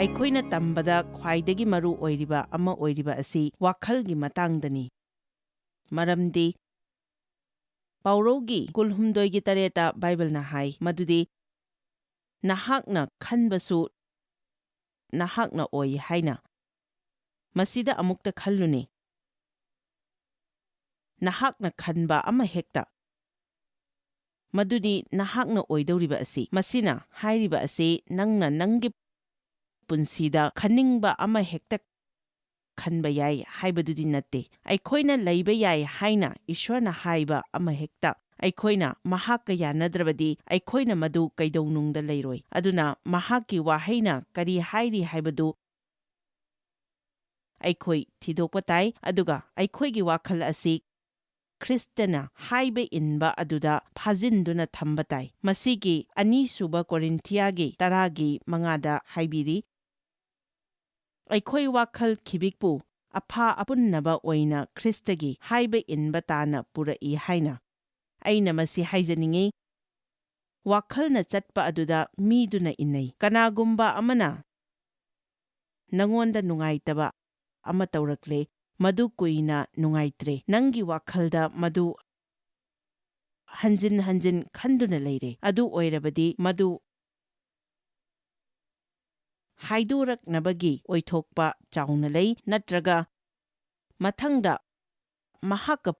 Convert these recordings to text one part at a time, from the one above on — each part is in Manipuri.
ꯑꯩꯈꯣꯏꯅ ꯇꯝꯕꯗ ꯈ꯭ꯋꯥꯏꯗꯒꯤ ꯃꯔꯨ ꯑꯣꯏꯔꯤꯕ ꯑꯃ ꯑꯣꯏꯔꯤꯕ ꯑꯁꯤ ꯋꯥꯈꯜꯒꯤ ꯃꯇꯥꯡꯗꯅꯤ꯫ ꯃꯔꯝꯗꯤ ꯄꯥꯎꯔꯧꯒꯤ 18:3 ꯕꯥꯏꯕꯜꯅ ꯍꯥꯏ ꯃꯗꯨꯗꯤ ꯅꯍꯥꯛꯅ ꯈꯟꯕꯁꯨ ꯅꯍꯥꯛꯅ ꯑꯣꯏ ꯍꯥꯏꯅ꯫ ꯃꯁꯤꯗ ꯑꯃꯨꯛꯇ ꯈꯜꯂꯨꯅꯦ꯫ ꯅꯍꯥꯛꯅ ꯈꯟꯕ ꯑꯃꯍꯦꯛꯇ ꯃꯗꯨꯗꯤ ꯅꯍꯥꯛꯅ ꯑꯣꯏꯗꯧꯔꯤꯕ ꯑꯁꯤ꯫ ꯃꯁꯤꯅ ꯍꯥꯏꯔꯤꯕ ꯑꯁꯤ ꯅꯪꯅ ꯅꯪꯒꯤ ꯄꯨꯟꯁꯤꯗ ꯈꯟꯅꯤꯡꯕ ꯑꯃꯍꯦꯛꯇ ꯈꯟꯕ ꯌꯥꯏ ꯍꯥꯏꯕꯗꯨꯗꯤ ꯅꯠꯇꯦ꯫ ꯑꯩꯈꯣꯏꯅ ꯂꯩꯕ ꯌꯥꯏ ꯍꯥꯏꯅ ꯏꯁ꯭ꯋꯔꯅ ꯍꯥꯏꯕ ꯑꯃꯍꯦꯛꯇ ꯑꯩꯈꯣꯏꯅ ꯃꯍꯥꯛꯀ ꯌꯥꯅꯗ꯭ꯔꯕꯗꯤ ꯑꯩꯈꯣꯏꯅ ꯃꯗꯨ ꯀꯩꯗꯧꯅꯨꯡꯗ ꯂꯩꯔꯣꯏ꯫ ꯑꯗꯨꯅ ꯃꯍꯥꯛꯀꯤ ꯋꯥꯍꯩꯅ ꯀꯔꯤ ꯍꯥꯏꯔꯤ ꯍꯥꯏꯕꯗꯨ ꯑꯩꯈꯣꯏ ꯊꯤꯗꯣꯛꯄ ꯇꯥꯏ, ꯑꯗꯨꯒ ꯑꯩꯈꯣꯏꯒꯤ ꯋꯥꯈꯜ ꯑꯁꯤ ꯈ꯭ꯔꯤꯁꯇꯅ ꯍꯥꯏꯕ ꯏꯟꯕ ꯑꯗꯨꯗ ꯐꯥꯖꯤꯟꯗꯨꯅ ꯊꯝꯕ ꯇꯥꯏ꯫ ꯃꯁꯤꯒꯤ 2 ꯀꯣꯔꯤꯟꯊꯤꯌꯥꯒꯤ 10:5 ꯍꯥꯏꯕꯤꯔꯤ, ꯑꯩꯈꯣꯏ ꯋꯥꯈꯜ ꯈꯤꯕꯤꯛꯄꯨ ꯑꯐꯥ ꯑꯄꯨꯟꯅꯕ ꯑꯣꯏꯅ ꯈ꯭ꯔꯤꯁꯇꯒꯤ ꯍꯥꯏꯕ ꯏꯟꯕ ꯇꯥꯅ ꯄꯨꯔꯛꯏ ꯍꯥꯏꯅ꯫ ꯑꯩꯅ ꯃꯁꯤ ꯍꯥꯏꯖꯅꯤꯡꯉꯤ, ꯋꯥꯈꯜꯅ ꯆꯠꯄ ꯑꯗꯨꯗ ꯃꯤꯗꯨꯅ ꯏꯟꯅꯩ꯫ ꯀꯅꯥꯒꯨꯝꯕ ꯑꯃꯅ ꯅꯉꯣꯟꯗ ꯅꯨꯡꯉꯥꯏꯇꯕ ꯑꯃ ꯇꯧꯔꯛꯂꯦ, ꯃꯗꯨ ꯀꯨꯏꯅ ꯅꯨꯡꯉꯥꯏꯇ꯭ꯔꯦ, ꯅꯪꯒꯤ ꯋꯥꯈꯜꯗ ꯃꯗꯨ ꯍꯟꯖꯤꯟ ꯍꯟꯖꯤꯟ ꯈꯟꯗꯨꯅ ꯂꯩꯔꯦ꯫ ꯑꯗꯨ ꯑꯣꯏꯔꯕꯗꯤ ꯃꯗꯨ ꯍꯥꯏꯗꯣꯔꯛꯅꯕꯒꯤ ꯑꯣꯏꯊꯣꯛꯄ ꯆꯥꯎꯅ ꯂꯩ, ꯅꯠꯇ꯭ꯔꯒ ꯃꯊꯪꯗ ꯃꯍꯥꯛꯀ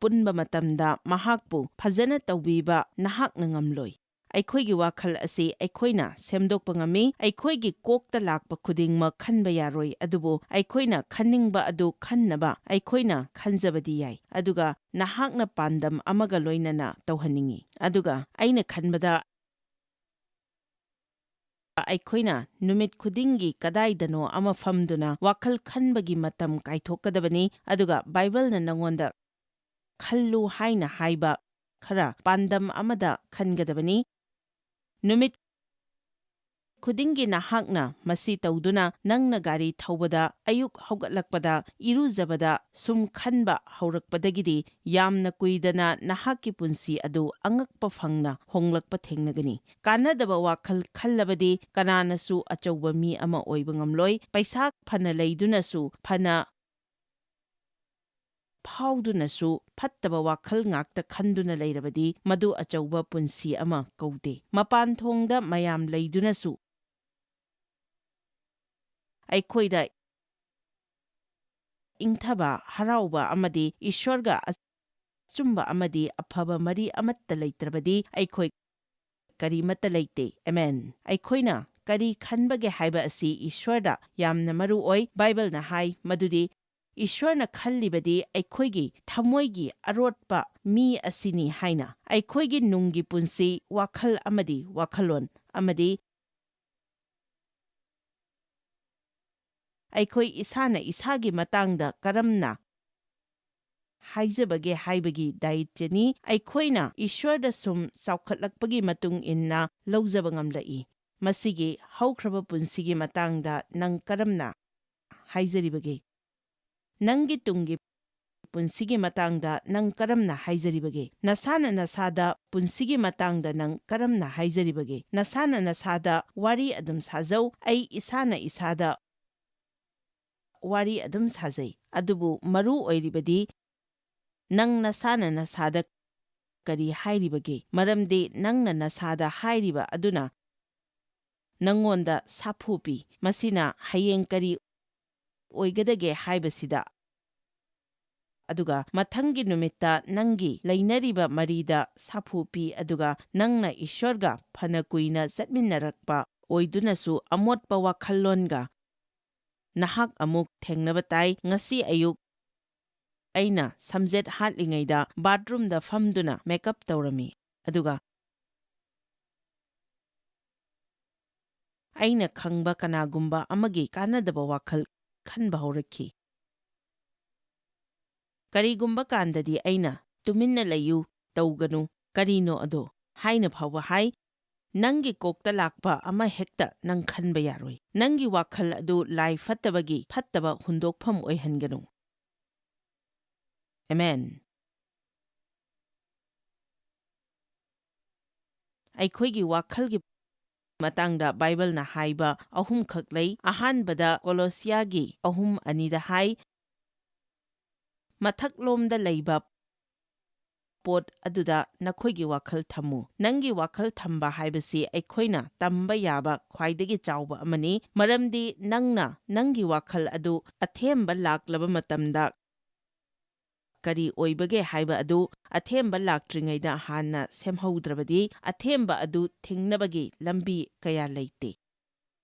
ꯄꯨꯟꯕ ꯃꯇꯝꯗ ꯃꯍꯥꯛꯄꯨ ꯐꯖꯅ ꯇꯧꯕꯤꯕ ꯅꯍꯥꯛꯅ ꯉꯝꯂꯣꯏ꯫ ꯑꯩꯈꯣꯏꯒꯤ ꯋꯥꯈꯜ ꯑꯁꯤ ꯑꯩꯈꯣꯏꯅ ꯁꯦꯝꯗꯣꯛꯄ ꯉꯝꯃꯤ꯫ ꯑꯩꯈꯣꯏꯒꯤ ꯀꯣꯛꯇ ꯂꯥꯛꯄ ꯈꯨꯗꯤꯡꯃꯛ ꯈꯟꯕ ꯌꯥꯔꯣꯏ, ꯑꯗꯨꯕꯨ ꯑꯩꯈꯣꯏꯅ ꯈꯟꯅꯤꯡꯕ ꯑꯗꯨ ꯈꯟꯅꯕ ꯑꯩꯈꯣꯏꯅ ꯈꯟꯖꯕꯗꯤ ꯌꯥꯏ, ꯑꯗꯨꯒ ꯅꯍꯥꯛꯅ ꯄꯥꯟꯗꯝ ꯑꯃꯒ ꯂꯣꯏꯅꯅ ꯇꯧꯍꯟꯅꯤꯡꯉꯤ꯫ ꯑꯗꯨꯒ ꯑꯩꯅ ꯈꯟꯕꯗ ꯑꯩꯈꯣꯏꯅ ꯅꯨꯃꯤꯠ ꯈꯨꯗꯤꯡꯒꯤ ꯀꯗꯥꯏꯗꯅꯣ ꯑꯃ ꯐꯝꯗꯨꯅ ꯋꯥꯈꯜ ꯈꯟꯕꯒꯤ ꯃꯇꯝ ꯀꯥꯏꯊꯣꯛꯀꯗꯕꯅꯤ, ꯑꯗꯨꯒ ꯕꯥꯏꯕꯜꯅ ꯅꯉꯣꯟꯗ ꯈꯜꯂꯨ ꯍꯥꯏꯅ ꯍꯥꯏꯕ ꯈꯔ ꯄꯥꯟꯗꯝ ꯑꯃꯗ ꯈꯟꯒꯗꯕꯅꯤ꯫ ꯅꯨꯃꯤꯠ ꯈꯨꯗꯤꯡꯒꯤ ꯅꯍꯥꯛꯅ ꯃꯁꯤ ꯇꯧꯗꯨꯅ ꯅꯪꯅ ꯒꯥꯔꯤ ꯊꯧꯕꯗ, ꯑꯌꯨꯛ ꯍꯧꯒꯠꯂꯛꯄꯗ, ꯏꯔꯨꯖꯕꯗ ꯁꯨꯝ ꯈꯟꯕ ꯍꯧꯔꯛꯄꯗꯒꯤꯗꯤ ꯌꯥꯝꯅ ꯀꯨꯏꯗꯅ ꯅꯍꯥꯛꯀꯤ ꯄꯨꯟꯁꯤ ꯑꯗꯨ ꯑꯉꯛꯄ ꯐꯪꯅ ꯍꯣꯡꯂꯛꯄ ꯊꯦꯡꯅꯒꯅꯤ꯫ ꯀꯥꯟꯅꯗꯕ ꯋꯥꯈꯜ ꯈꯜꯂꯕꯗꯤ ꯀꯅꯥꯅꯁꯨ ꯑꯆꯧꯕ ꯃꯤ ꯑꯃ ꯑꯣꯏꯕ ꯉꯝꯂꯣꯏ꯫ ꯄꯩꯁꯥ ꯐꯅ ꯂꯩꯗꯨꯅꯁꯨ, ꯐꯅ ꯐꯥꯎꯗꯨꯅꯁꯨ ꯐꯠꯇꯕ ꯋꯥꯈꯜ ꯉꯥꯛꯇ ꯈꯟꯗꯨꯅ ꯂꯩꯔꯕꯗꯤ ꯃꯗꯨ ꯑꯆꯧꯕ ꯄꯨꯟꯁꯤ ꯑꯃ ꯀꯧꯗꯦ꯫ ꯃꯄꯥꯟꯊꯣꯡꯗ ꯃꯌꯥꯝ ꯂꯩꯗꯨꯅꯁꯨ ꯑꯩꯈꯣꯏꯗ ꯏꯪꯊꯕ, ꯍꯔꯥꯎꯕ ꯑꯃꯗꯤ ꯏꯁ꯭ꯋꯔꯒ ꯑꯆꯨꯝꯕ ꯑꯃꯗꯤ ꯑꯐꯕ ꯃꯔꯤ ꯑꯃꯠꯇ ꯂꯩꯇ꯭ꯔꯕꯗꯤ ꯑꯩꯈꯣꯏ ꯀꯔꯤꯃꯠꯇ ꯂꯩꯇꯦ꯫ ꯑꯃꯦꯟ꯫ ꯑꯩꯈꯣꯏꯅ ꯀꯔꯤ ꯈꯟꯕꯒꯦ ꯍꯥꯏꯕ ꯑꯁꯤ ꯏꯁ꯭ꯋꯔꯗ ꯌꯥꯝꯅ ꯃꯔꯨ ꯑꯣꯏ꯫ ꯕꯥꯏꯕꯜꯅ ꯍꯥꯏ ꯃꯗꯨꯗꯤ ꯏꯁ꯭ꯋꯔꯅ ꯈꯜꯂꯤꯕꯗꯤ ꯑꯩꯈꯣꯏꯒꯤ ꯊꯃꯣꯏꯒꯤ ꯑꯔꯣꯠꯄ ꯃꯤ ꯑꯁꯤꯅꯤ ꯍꯥꯏꯅ꯫ ꯑꯩꯈꯣꯏꯒꯤ ꯅꯨꯡꯒꯤ ꯄꯨꯟꯁꯤ, ꯋꯥꯈꯜ ꯑꯃꯗꯤ ꯋꯥꯈꯜꯂꯣꯟ ꯑꯃꯗꯤ ꯑꯩꯈꯣꯏ ꯏꯁꯥꯅ ꯏꯁꯥꯒꯤ ꯃꯇꯥꯡꯗ ꯀꯔꯝꯅ ꯍꯥꯏꯖꯕꯒꯦ ꯍꯥꯏꯕꯒꯤ ꯗꯥꯌꯤꯠꯌꯅꯤ ꯑꯩꯈꯣꯏꯅ ꯏꯁ꯭ꯋꯔꯗ ꯁꯨꯝ ꯆꯥꯎꯈꯠꯂꯛꯄꯒꯤ ꯃꯇꯨꯡ ꯏꯟꯅ ꯂꯧꯖꯕ ꯉꯝꯂꯛꯏ꯫ ꯃꯁꯤꯒꯤ ꯍꯧꯈ꯭ꯔꯕ ꯄꯨꯟꯁꯤꯒꯤ ꯃꯇꯥꯡꯗ ꯅꯪ ꯀꯔꯝꯅ ꯍꯥꯏꯖꯔꯤꯕꯒꯦ? ꯅꯪꯒꯤ ꯇꯨꯡꯒꯤ ꯄꯨꯟꯁꯤꯒꯤ ꯃꯇꯥꯡꯗ ꯅꯪ ꯀꯔꯝꯅ ꯍꯥꯏꯖꯔꯤꯕꯒꯦ? ꯅꯁꯥꯅ ꯅꯁꯥꯗ ꯄꯨꯟꯁꯤꯒꯤ ꯃꯇꯥꯡꯗ ꯅꯪ ꯀꯔꯝꯅ ꯍꯥꯏꯖꯔꯤꯕꯒꯦ? ꯅꯁꯥꯅ ꯅꯁꯥꯗ ꯋꯥꯔꯤ ꯑꯗꯨꯝ ꯁꯥꯖꯧ꯫ ꯑꯩ ꯏꯁꯥꯅ ꯏꯁꯥꯗ ꯋꯥꯔꯤ ꯑꯗꯨꯝ ꯁꯥꯖꯩ, ꯑꯗꯨꯕꯨ ꯃꯔꯨ ꯑꯣꯏꯔꯤꯕꯗꯤ ꯅꯪ ꯅꯁꯥꯅ ꯅꯁꯥꯗ ꯀꯔꯤ ꯍꯥꯏꯔꯤꯕꯒꯦ? ꯃꯔꯝꯗꯤ ꯅꯪꯅ ꯅꯁꯥꯗ ꯍꯥꯏꯔꯤꯕ ꯑꯗꯨꯅ ꯅꯪꯉꯣꯟꯗ ꯁꯥꯐꯨ ꯄꯤ꯫ ꯃꯁꯤꯅ ꯍꯌꯦꯡ ꯀꯔꯤ ꯑꯣꯏꯒꯗꯒꯦ ꯍꯥꯏꯕꯁꯤꯗ, ꯑꯗꯨꯒ ꯃꯊꯪꯒꯤ ꯅꯨꯃꯤꯠꯇ ꯅꯪꯒꯤ ꯂꯩꯅꯔꯤꯕ ꯃꯔꯤꯗ ꯁꯥꯐꯨ ꯄꯤ, ꯑꯗꯨꯒ ꯅꯪꯅ ꯏꯁ꯭ꯋꯔꯒ ꯐꯅ ꯀꯨꯏꯅ ꯆꯠꯃꯤꯟꯅꯔꯛꯄ ꯑꯣꯏꯗꯨꯅꯁꯨ ꯑꯃꯣꯠꯄ ꯋꯥꯈꯜꯂꯣꯟꯒ ꯅꯍꯥꯛ ꯑꯃꯨꯛ ꯊꯦꯡꯅꯕ ꯇꯥꯏ꯫ ꯉꯁꯤ ꯑꯌꯨꯛ ꯑꯩꯅ ꯁꯝꯖꯦꯠ ꯍꯥꯠꯂꯤꯉꯩꯗ ꯕꯥꯊꯔꯨꯝꯗ ꯐꯝꯗꯨꯅ ꯃꯦꯀꯞ ꯇꯧꯔꯝꯃꯤ, ꯑꯗꯨꯒ ꯑꯩꯅ ꯈꯪꯕ ꯀꯅꯥꯒꯨꯝꯕ ꯑꯃꯒꯤ ꯀꯥꯟꯅꯗꯕ ꯋꯥꯈꯜ ꯈꯟꯕ ꯍꯧꯔꯛꯈꯤ꯫ ꯀꯔꯤꯒꯨꯝꯕ ꯀꯥꯟꯗꯗꯤ ꯑꯩꯅ ꯇꯨꯃꯤꯟꯅ ꯂꯩꯌꯨ, ꯇꯧꯒꯅꯨ, ꯀꯔꯤꯅꯣ ꯑꯗꯣ ꯍꯥꯏꯅ ꯐꯥꯎꯕ ꯍꯥꯏ꯫ ꯅꯪꯒꯤ ꯀꯣꯛꯇ ꯂꯥꯛꯄ ꯑꯃ ꯍꯦꯛꯇ ꯅꯪ ꯈꯟꯕ ꯌꯥꯔꯣꯏ꯫ ꯅꯪꯒꯤ ꯋꯥꯈꯜ ꯑꯗꯨ ꯂꯥꯏ ꯐꯠꯇꯕꯒꯤ ꯐꯠꯇꯕ ꯍꯨꯟꯗꯣꯛꯐꯝ ꯑꯣꯏꯍꯟꯒꯅꯨ꯫ ꯑꯃꯦꯟ꯫ ꯑꯩꯈꯣꯏꯒꯤ ꯋꯥꯈꯜꯒꯤ ꯃꯇꯥꯡꯗ ꯕꯥꯏꯕꯜꯅ ꯍꯥꯏꯕ ꯑꯍꯨꯝꯈꯛ ꯂꯩ꯫ ꯑꯍꯥꯟꯕꯗ ꯀꯣꯂꯣꯁꯤꯌꯥꯒꯤ 3:2ꯗ ꯍꯥꯏ, ꯃꯊꯛꯂꯣꯝꯗ ꯂꯩꯕ ꯄꯣꯠ ꯑꯗꯨꯗ ꯅꯈꯣꯏꯒꯤ ꯋꯥꯈꯜ ꯊꯝꯃꯨ꯫ ꯅꯪꯒꯤ ꯋꯥꯈꯜ ꯊꯝꯕ ꯍꯥꯏꯕꯁꯤ ꯑꯩꯈꯣꯏꯅ ꯇꯝꯕ ꯌꯥꯕ ꯈ꯭ꯋꯥꯏꯗꯒꯤ ꯆꯥꯎꯕ ꯑꯃꯅꯤ, ꯃꯔꯝꯗꯤ ꯅꯪꯅ ꯅꯪꯒꯤ ꯋꯥꯈꯜ ꯑꯗꯨ ꯑꯊꯦꯝꯕ ꯂꯥꯛꯂꯕ ꯃꯇꯝꯗ ꯀꯔꯤ ꯑꯣꯏꯕꯒꯦ ꯍꯥꯏꯕ ꯑꯗꯨ ꯑꯊꯦꯝꯕ ꯂꯥꯛꯇ꯭ꯔꯤꯉꯩꯗ ꯍꯥꯟꯅ ꯁꯦꯝꯍꯧꯗ꯭ꯔꯕꯗꯤ ꯑꯊꯦꯝꯕ ꯑꯗꯨ ꯊꯤꯡꯅꯕꯒꯤ ꯂꯝꯕꯤ ꯀꯌꯥ ꯂꯩꯇꯦ꯫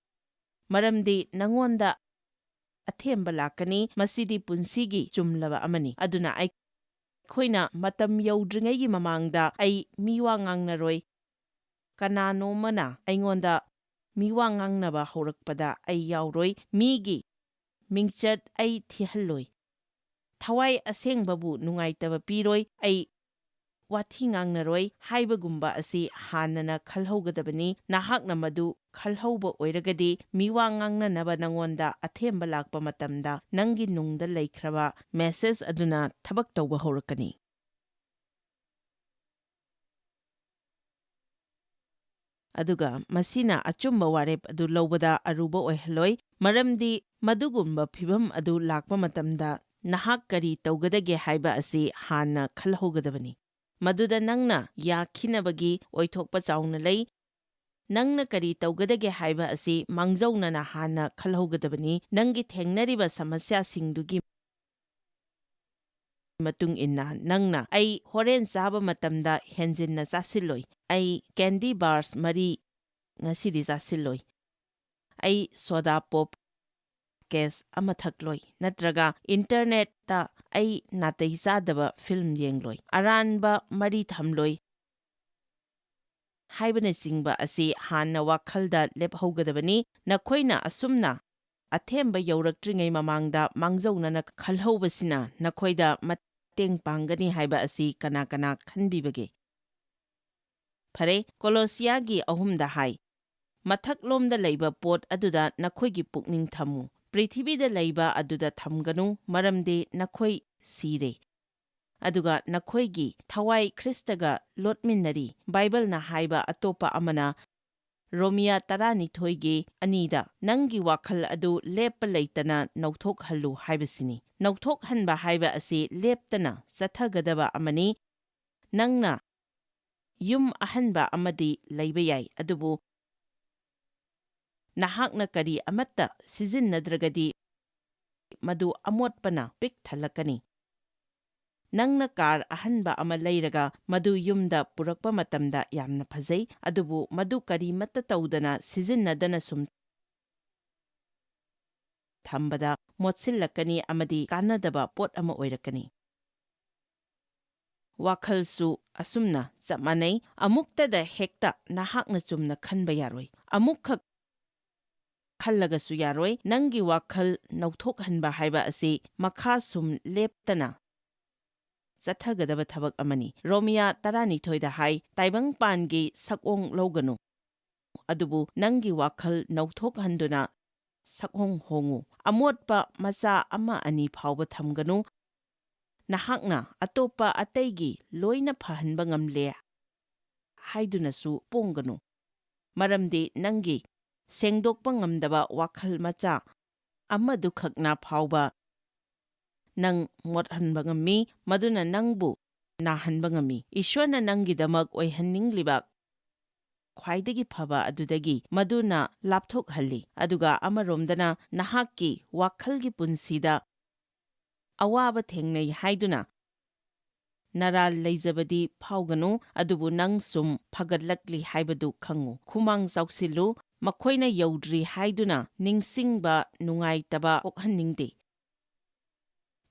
ꯃꯔꯝꯗꯤ ꯅꯪꯉꯣꯟꯗ ꯑꯊꯦꯝꯕ ꯂꯥꯛꯀꯅꯤ, ꯃꯁꯤꯗꯤ ꯄꯨꯟꯁꯤꯒꯤ ꯆꯨꯝꯂꯕ ꯑꯃꯅꯤ꯫ ꯑꯗꯨꯅ ꯑꯩꯈꯣꯏꯅ ꯃꯇꯝ ꯌꯧꯗ꯭ꯔꯤꯉꯩꯒꯤ ꯃꯃꯥꯡꯗ ꯑꯩ ꯃꯤꯋꯥ ꯉꯥꯡꯅꯔꯣꯏ, ꯀꯅꯥꯅꯣꯃꯅ ꯑꯩꯉꯣꯟꯗ ꯃꯤꯋꯥ ꯉꯥꯡꯅꯕ ꯍꯧꯔꯛꯄꯗ ꯑꯩ ꯌꯥꯎꯔꯣꯏ, ꯃꯤꯒꯤ ꯃꯤꯡꯆꯠ ꯑꯩ ꯊꯤꯍꯜꯂꯣꯏ, ꯊꯋꯥꯏ ꯑꯁꯦꯡꯕꯕꯨ ꯅꯨꯡꯉꯥꯏꯇꯕ ꯄꯤꯔꯣꯏ, ꯑꯩ ꯋꯥꯊꯤ ꯉꯥꯡꯅꯔꯣꯏ ꯍꯥꯏꯕꯒꯨꯝꯕ ꯑꯁꯤ ꯍꯥꯟꯅꯅ ꯈꯜꯍꯧꯒꯗꯕꯅꯤ꯫ ꯅꯍꯥꯛꯅ ꯃꯗꯨ ꯈꯜꯍꯧꯕ ꯑꯣꯏꯔꯒꯗꯤ ꯃꯤꯋꯥ ꯉꯥꯡꯅꯅꯕ ꯅꯪꯉꯣꯟꯗ ꯑꯊꯦꯝꯕ ꯂꯥꯛꯄ ꯃꯇꯝꯗ ꯅꯪꯒꯤ ꯅꯨꯡꯗ ꯂꯩꯈ꯭ꯔꯕ ꯃꯦꯁꯦꯖ ꯑꯗꯨꯅ ꯊꯕꯛ ꯇꯧꯕ ꯍꯧꯔꯛꯀꯅꯤ꯫ ꯑꯗꯨꯒ ꯃꯁꯤꯅ ꯑꯆꯨꯝꯕ ꯋꯥꯔꯦꯞ ꯑꯗꯨ ꯂꯧꯕꯗ ꯑꯔꯨꯕ ꯑꯣꯏꯍꯜꯂꯣꯏ, ꯃꯔꯝꯗꯤ ꯃꯗꯨꯒꯨꯝꯕ ꯐꯤꯚꯝ ꯑꯗꯨ ꯂꯥꯛꯄ ꯃꯇꯝꯗ ꯅꯍꯥꯛ ꯀꯔꯤ ꯇꯧꯒꯗꯒꯦ ꯍꯥꯏꯕ ꯑꯁꯤ ꯍꯥꯟꯅ ꯈꯜꯍꯧꯒꯗꯕꯅꯤ꯫ ꯃꯗꯨꯗ ꯅꯪꯅ ꯌꯥꯈꯤꯅꯕꯒꯤ ꯑꯣꯏꯊꯣꯛꯄ ꯆꯥꯎꯅ ꯂꯩ꯫ ꯅꯪꯅ ꯀꯔꯤ ꯇꯧꯒꯗꯒꯦ ꯍꯥꯏꯕ ꯑꯁꯤ ꯃꯥꯡꯖꯧꯅꯅ ꯍꯥꯟꯅ ꯈꯜꯍꯧꯒꯗꯕꯅꯤ꯫ ꯅꯪꯒꯤ ꯊꯦꯡꯅꯔꯤꯕ ꯁꯃꯁ꯭ꯌꯥꯁꯤꯡꯗꯨꯒꯤ ꯃꯇꯨꯡ ꯏꯟꯅ ꯅꯪꯅ ꯑꯩ ꯍꯣꯔꯦꯟ ꯆꯥꯕ ꯃꯇꯝꯗ ꯍꯦꯟꯖꯤꯟꯅ ꯆꯥꯁꯤꯜꯂꯣꯏ, ꯑꯩ ꯀꯦꯟꯗꯤ ꯕꯥꯔꯁ 3 ꯉꯁꯤꯗꯤ ꯆꯥꯁꯤꯜꯂꯣꯏ, ꯑꯩ ꯁꯣꯗꯥ ꯄꯣꯞ ꯀꯦꯁ ꯑꯃ ꯊꯛꯂꯣꯏ, ꯅꯠꯇ꯭ꯔꯒ ꯏꯟꯇꯔꯅꯦꯠꯇ ꯑꯩ ꯅꯥꯇꯩ ꯆꯥꯗꯕ ꯐꯤꯜꯝ ꯌꯦꯡꯂꯣꯏ, ꯑꯔꯥꯟꯕ ꯃꯔꯤ ꯊꯝꯂꯣꯏ ꯍꯥꯏꯕꯅꯆꯤꯡꯕ ꯑꯁꯤ ꯍꯥꯟꯅ ꯋꯥꯈꯜꯗ ꯂꯦꯞꯍꯧꯒꯗꯕꯅꯤ꯫ ꯅꯈꯣꯏꯅ ꯑꯁꯨꯝꯅ ꯑꯊꯦꯝꯕ ꯌꯧꯔꯛꯇ꯭ꯔꯤꯉꯩ ꯃꯃꯥꯡꯗ ꯃꯥꯡꯖꯧꯅꯅ ꯈꯜꯍꯧꯕꯁꯤꯅ ꯅꯈꯣꯏꯗ ꯃꯇꯦꯡ ꯄꯥꯡꯒꯅꯤ ꯍꯥꯏꯕ ꯑꯁꯤ ꯀꯅꯥ ꯀꯅꯥ ꯈꯟꯕꯤꯕꯒꯦ? ꯐꯔꯦ, ꯀꯣꯂꯣꯁꯤꯌꯥꯒꯤ 3:2ꯗ ꯍꯥꯏ, ꯃꯊꯛꯂꯣꯝꯗ ꯂꯩꯕ ꯄꯣꯠ ꯑꯗꯨꯗ ꯅꯈꯣꯏꯒꯤ ꯄꯨꯛꯅꯤꯡ ꯊꯝꯃꯨ, ꯄ꯭ꯔꯤꯊꯤꯕꯤꯗ ꯂꯩꯕ ꯑꯗꯨꯗ ꯊꯝꯒꯅꯨ,ꯃꯔꯝꯗꯤ ꯅꯈꯣꯏ ꯁꯤꯔꯦ, ꯑꯗꯨꯒ ꯅꯈꯣꯏꯒꯤ ꯊꯋꯥꯏ ꯈ꯭ꯔꯤꯁꯇꯒ ꯂꯣꯠꯃꯤꯟꯅꯔꯤ꯫ ꯕꯥꯏꯕꯜꯅ ꯍꯥꯏꯕ ꯑꯇꯣꯞꯄ ꯑꯃꯅ ꯔꯣꯃꯤꯌꯥ 12:2ꯗ ꯅꯪꯒꯤ ꯋꯥꯈꯜ ꯑꯗꯨ ꯂꯦꯞꯄ ꯂꯩꯇꯅ ꯅꯧꯊꯣꯛꯍꯜꯂꯨ ꯍꯥꯏꯕꯁꯤꯅꯤ꯫ ꯅꯧꯊꯣꯛꯍꯟꯕ ꯍꯥꯏꯕ ꯑꯁꯤ ꯂꯦꯞꯇꯅ ꯆꯠꯊꯒꯗꯕ ꯑꯃꯅꯤ꯫ ꯅꯪꯅ ꯌꯨꯝ ꯑꯍꯟꯕ ꯑꯃꯗꯤ ꯂꯩꯕ ꯌꯥꯏ, ꯑꯗꯨꯕꯨ ꯅꯍꯥꯛꯅ ꯀꯔꯤ ꯑꯃꯠꯇ ꯁꯤꯖꯤꯟꯅꯗ꯭ꯔꯒꯗꯤ ꯃꯗꯨ ꯑꯃꯣꯠꯄꯅ ꯄꯤꯛ ꯊꯜꯂꯛꯀꯅꯤ꯫ ꯅꯪꯅ ꯀꯥꯔ ꯑꯍꯟꯕ ꯑꯃ ꯂꯩꯔꯒ ꯃꯗꯨ ꯌꯨꯝꯗ ꯄꯨꯔꯛꯄ ꯃꯇꯝꯗ ꯌꯥꯝꯅ ꯐꯖꯩ, ꯑꯗꯨꯕꯨ ꯃꯗꯨ ꯀꯔꯤꯃꯠꯇ ꯇꯧꯗꯅ ꯁꯤꯖꯤꯟꯅꯗꯅ ꯁꯨꯝ ꯊꯝꯕꯗ ꯃꯣꯠꯁꯤꯜꯂꯛꯀꯅꯤ ꯑꯃꯗꯤ ꯀꯥꯟꯅꯗꯕ ꯄꯣꯠ ꯑꯃ ꯑꯣꯏꯔꯛꯀꯅꯤ꯫ ꯋꯥꯈꯜꯁꯨ ꯑꯁꯨꯝꯅ ꯆꯞ ꯃꯥꯟꯅꯩ꯫ ꯑꯃꯨꯛꯇꯗ ꯍꯦꯛꯇ ꯅꯍꯥꯛꯅ ꯆꯨꯝꯅ ꯈꯟꯕ ꯌꯥꯔꯣꯏ, ꯑꯃꯨꯛꯈꯛ ꯈꯜꯂꯒꯁꯨ ꯌꯥꯔꯣꯏ꯫ ꯅꯪꯒꯤ ꯋꯥꯈꯜ ꯅꯧꯊꯣꯛꯍꯟꯕ ꯍꯥꯏꯕ ꯑꯁꯤ ꯃꯈꯥ ꯁꯨꯝ ꯂꯦꯞꯇꯅ ꯆꯠꯊꯒꯗꯕ ꯊꯕꯛ ꯑꯃꯅꯤ꯫ ꯔꯣꯃꯤꯌꯥ 12:2ꯗ ꯍꯥꯏ, ꯇꯥꯏꯕꯪꯄꯥꯟꯒꯤ ꯁꯛꯑꯣꯡ ꯂꯧꯒꯅꯨ, ꯑꯗꯨꯕꯨ ꯅꯪꯒꯤ ꯋꯥꯈꯜ ꯅꯧꯊꯣꯛꯍꯟꯗꯨꯅ ꯁꯛꯑꯣꯡ ꯍꯣꯡꯉꯨ, ꯑꯃꯣꯠꯄ ꯃꯆꯥ 1-2 ꯐꯥꯎꯕ ꯊꯝꯒꯅꯨ, ꯅꯍꯥꯛꯅ ꯑꯇꯣꯞꯄ ꯑꯇꯩꯒꯤ ꯂꯣꯏꯅ ꯐꯍꯟꯕ ꯉꯝꯂꯦ ꯍꯥꯏꯗꯨꯅꯁꯨ ꯄꯣꯡꯒꯅꯨ, ꯃꯔꯝꯗꯤ ꯅꯪꯒꯤ ꯁꯦꯡꯗꯣꯛꯄ ꯉꯝꯗꯕ ꯋꯥꯈꯜ ꯃꯆꯥ ꯑꯃꯗꯨꯈꯛꯅ ꯐꯥꯎꯕ ꯅꯪ ꯃꯣꯠꯍꯟꯕ ꯉꯝꯃꯤ, ꯃꯗꯨꯅ ꯅꯪꯕꯨ ꯅꯥꯍꯟꯕ ꯉꯝꯃꯤ꯫ ꯏꯁ꯭ꯋꯔꯅ ꯅꯪꯒꯤꯗꯃꯛ ꯑꯣꯏꯍꯟꯅꯤꯡꯂꯤꯕ ꯈ꯭ꯋꯥꯏꯗꯒꯤ ꯐꯕ ꯑꯗꯨꯗꯒꯤ ꯃꯗꯨꯅ ꯂꯥꯞꯊꯣꯛꯍꯜꯂꯤ, ꯑꯗꯨꯒ ꯑꯃꯔꯣꯝꯗꯅ ꯅꯍꯥꯛꯀꯤ ꯋꯥꯈꯜꯒꯤ ꯄꯨꯟꯁꯤꯗ ꯑꯋꯥꯕ ꯊꯦꯡꯅꯩ ꯍꯥꯏꯗꯨꯅ ꯅꯔꯥꯜ ꯂꯩꯖꯕꯗꯤ ꯐꯥꯎꯒꯅꯨ, ꯑꯗꯨꯕꯨ ꯅꯪ ꯁꯨꯝ ꯐꯒꯠꯂꯛꯂꯤ ꯍꯥꯏꯕꯗꯨ ꯈꯪꯉꯨ꯫ ꯈꯨꯃꯥꯡ ꯆꯥꯎꯁꯤꯜꯂꯨ, ꯃꯈꯣꯏꯅ ꯌꯧꯗ꯭ꯔꯤ ꯍꯥꯏꯗꯨꯅ ꯅꯤꯡꯁꯤꯡꯕ ꯅꯨꯡꯉꯥꯏꯇꯕ ꯄꯣꯛꯍꯟꯅꯤꯡꯗꯦ꯫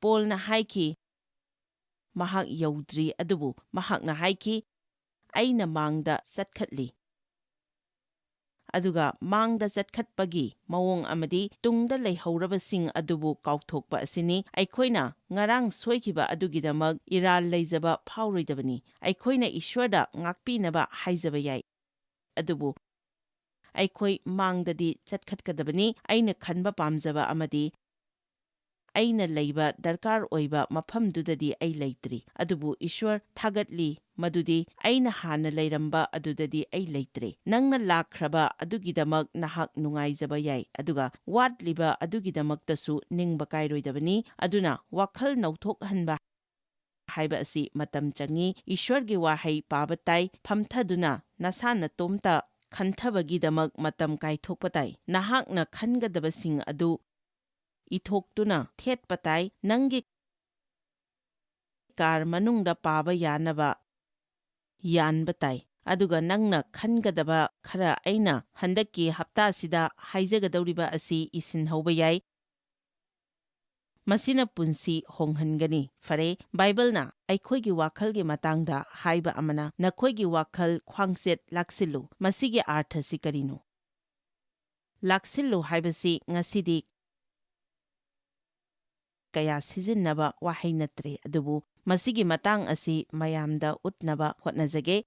ꯄꯣꯜꯅ ꯍꯥꯏꯈꯤ, ꯃꯍꯥꯛ ꯌꯧꯗ꯭ꯔꯤ, ꯑꯗꯨꯕꯨ ꯃꯍꯥꯛꯅ ꯍꯥꯏꯈꯤ, ꯑꯩꯅ ꯃꯥꯡꯗ ꯆꯠꯈꯠꯂꯤ꯫ ꯑꯗꯨꯒ ꯃꯥꯡꯗ ꯆꯠꯈꯠꯄꯒꯤ ꯃꯑꯣꯡ ꯑꯃꯗꯤ ꯇꯨꯡꯗ ꯂꯩꯍꯧꯔꯕꯁꯤꯡ ꯑꯗꯨꯕꯨ ꯀꯥꯎꯊꯣꯛꯄ ꯑꯁꯤꯅꯤ꯫ ꯑꯩꯈꯣꯏꯅ ꯉꯔꯥꯡ ꯁꯣꯏꯈꯤꯕ ꯑꯗꯨꯒꯤꯗꯃꯛ ꯏꯔꯥꯜ ꯂꯩꯖꯕ ꯐꯥꯎꯔꯣꯏꯗꯕꯅꯤ꯫ ꯑꯩꯈꯣꯏꯅ ꯏꯁ꯭ꯋꯔꯗ ꯉꯥꯛꯄꯤꯅꯕ ꯍꯥꯏꯖꯕ ꯌꯥꯏ, ꯑꯗꯨꯕꯨ ꯑꯩꯈꯣꯏ ꯃꯥꯡꯗꯗꯤ ꯆꯠꯈꯠꯀꯗꯕꯅꯤ꯫ ꯑꯩꯅ ꯈꯟꯕ ꯄꯥꯝꯖꯕ ꯑꯃꯗꯤ ꯑꯩꯅ ꯂꯩꯕ ꯗꯔꯀꯥꯔ ꯑꯣꯏꯕ ꯃꯐꯝꯗꯨꯗꯗꯤ ꯑꯩ ꯂꯩꯇ꯭ꯔꯤ ꯑꯗꯨꯕꯨ ꯏꯁ꯭ꯋꯔ ꯊꯥꯒꯠꯂꯤ ꯃꯗꯨꯗꯤ ꯑꯩꯅ ꯍꯥꯟꯅ ꯂꯩꯔꯝꯕ ꯑꯗꯨꯗꯗꯤ ꯑꯩ ꯂꯩꯇ꯭ꯔꯦ ꯅꯪꯅ ꯂꯥꯛꯈ꯭ꯔꯕ ꯑꯗꯨꯒꯤꯗꯃꯛ ꯅꯍꯥꯛ ꯅꯨꯡꯉꯥꯏꯖꯕ ꯌꯥꯏ ꯑꯗꯨꯒ ꯋꯥꯠꯂꯤꯕ ꯑꯗꯨꯒꯤꯗꯃꯛꯇꯁꯨ ꯅꯤꯡꯕ ꯀꯥꯏꯔꯣꯏꯗꯕꯅꯤ ꯑꯗꯨꯅ ꯋꯥꯈꯜ ꯅꯧꯊꯣꯛꯍꯟꯕ ꯍꯥꯏꯕ ꯑꯁꯤ ꯃꯇꯝ ꯆꯪꯏ ꯏꯁ꯭ꯋꯔꯒꯤ ꯋꯥꯍꯩ ꯄꯥꯕ ꯇꯥꯏ ꯐꯝꯊꯗꯨꯅ ꯅꯁꯥ ꯅꯇꯣꯝꯇ ꯈꯟꯊꯕꯒꯤꯗꯃꯛ ꯃꯇꯝ ꯀꯥꯏꯊꯣꯛꯄ ꯇꯥꯏ ꯅꯍꯥꯛꯅ ꯈꯟꯒꯗꯕꯁꯤꯡ ꯑꯗꯨ ꯏꯊꯣꯛꯇꯨꯅ ꯊꯦꯠꯄ ꯇꯥꯏ ꯅꯪꯒꯤ ꯀꯥꯔ ꯃꯅꯨꯡꯗ ꯄꯥꯕ ꯌꯥꯅꯕ ꯌꯥꯟꯕ ꯇꯥꯏ ꯑꯗꯨꯒ ꯅꯪꯅ ꯈꯟꯒꯗꯕ ꯈꯔ ꯑꯩꯅ ꯍꯟꯗꯛꯀꯤ ꯍꯞꯇꯥꯁꯤꯗ ꯍꯥꯏꯖꯒꯗꯧꯔꯤꯕ ꯑꯁꯤ ꯏꯁꯤꯟꯍꯧꯕ ꯌꯥꯏ ꯃꯁꯤꯅ ꯄꯨꯟꯁꯤ ꯍꯣꯡꯍꯟꯒꯅꯤ ꯐꯔꯦ ꯕꯥꯏꯕꯜꯅ ꯑꯩꯈꯣꯏꯒꯤ ꯋꯥꯈꯜꯒꯤ ꯃꯇꯥꯡꯗ ꯍꯥꯏꯕ ꯑꯃꯅ ꯅꯈꯣꯏꯒꯤ ꯋꯥꯈꯜ ꯈ꯭ꯋꯥꯡꯆꯦꯠ ꯂꯥꯛꯁꯤꯜꯂꯨ ꯃꯁꯤꯒꯤ ꯑꯥꯔꯊꯁꯤ ꯀꯔꯤꯅꯣ ꯂꯥꯛꯁꯤꯜꯂꯨ ꯍꯥꯏꯕꯁꯤ ꯉꯁꯤꯗꯤ ꯀꯌꯥ ꯁꯤꯖꯤꯟꯅꯕ ꯋꯥꯍꯩ ꯅꯠꯇ꯭ꯔꯦ ꯑꯗꯨꯕꯨ ꯃꯁꯤꯒꯤ ꯃꯇꯥꯡ ꯑꯁꯤ ꯃꯌꯥꯝꯗ ꯎꯠꯅꯕ ꯍꯣꯠꯅꯖꯒꯦ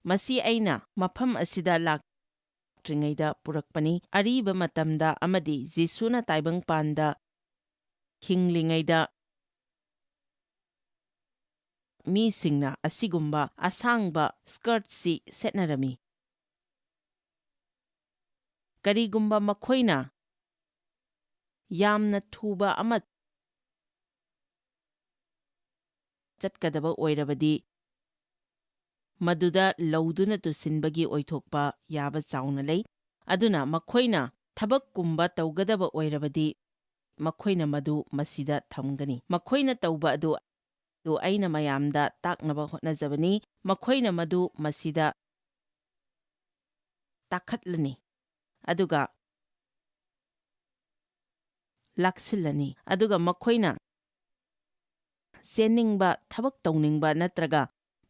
ꯃꯁꯤ ꯑꯩꯅ ꯃꯐꯝ ꯑꯁꯤꯗ ꯂꯥꯛꯇ꯭ꯔꯤꯉꯩꯗ ꯄꯨꯔꯛꯄꯅꯤ ꯑꯔꯤꯕ ꯃꯇꯝꯗ ꯑꯃꯗꯤ ꯖꯤꯁꯨꯅ ꯇꯥꯏꯕꯪꯄꯥꯟꯗ ꯍꯤꯡꯂꯤꯉꯩꯗ ꯃꯤꯁꯤꯡꯅ ꯑꯁꯤꯒꯨꯝꯕ ꯑꯁꯥꯡꯕ ꯁ꯭ꯀꯔꯠꯁꯤ ꯁꯦꯠꯅꯔꯝꯃꯤ ꯀꯔꯤꯒꯨꯝꯕ ꯃꯈꯣꯏꯅ ꯌꯥꯝꯅ ꯊꯨꯕ ꯑꯃ ꯆꯠꯀꯗꯕ ꯑꯣꯏꯔꯕꯗꯤ ꯃꯗꯨꯗ ꯂꯧꯗꯨꯅ ꯇꯨꯁꯤꯟꯕꯒꯤ ꯑꯣꯏꯊꯣꯛꯄ ꯌꯥꯕ ꯆꯥꯎꯅ ꯂꯩ ꯑꯗꯨꯅ ꯃꯈꯣꯏꯅ ꯊꯕꯛꯀꯨꯝꯕ ꯇꯧꯒꯗꯕ ꯑꯣꯏꯔꯕꯗꯤ ꯃꯈꯣꯏꯅ ꯃꯗꯨ ꯃꯁꯤꯗ ꯊꯝꯒꯅꯤ ꯃꯈꯣꯏꯅ ꯇꯧꯕ ꯑꯗꯨ ꯑꯩꯅ ꯃꯌꯥꯝꯗ ꯇꯥꯛꯅꯕ ꯍꯣꯠꯅꯖꯕꯅꯤ ꯃꯈꯣꯏꯅ ꯃꯗꯨ ꯃꯁꯤꯗ ꯇꯥꯈꯠꯂꯅꯤ ꯑꯗꯨꯒ ꯂꯥꯛꯁꯤꯜꯂꯅꯤ ꯑꯗꯨꯒ ꯃꯈꯣꯏꯅ ꯆꯦꯟꯅꯤꯡꯕ ꯊꯕꯛ ꯇꯧꯅꯤꯡꯕ ꯅꯠꯇ꯭ꯔꯒ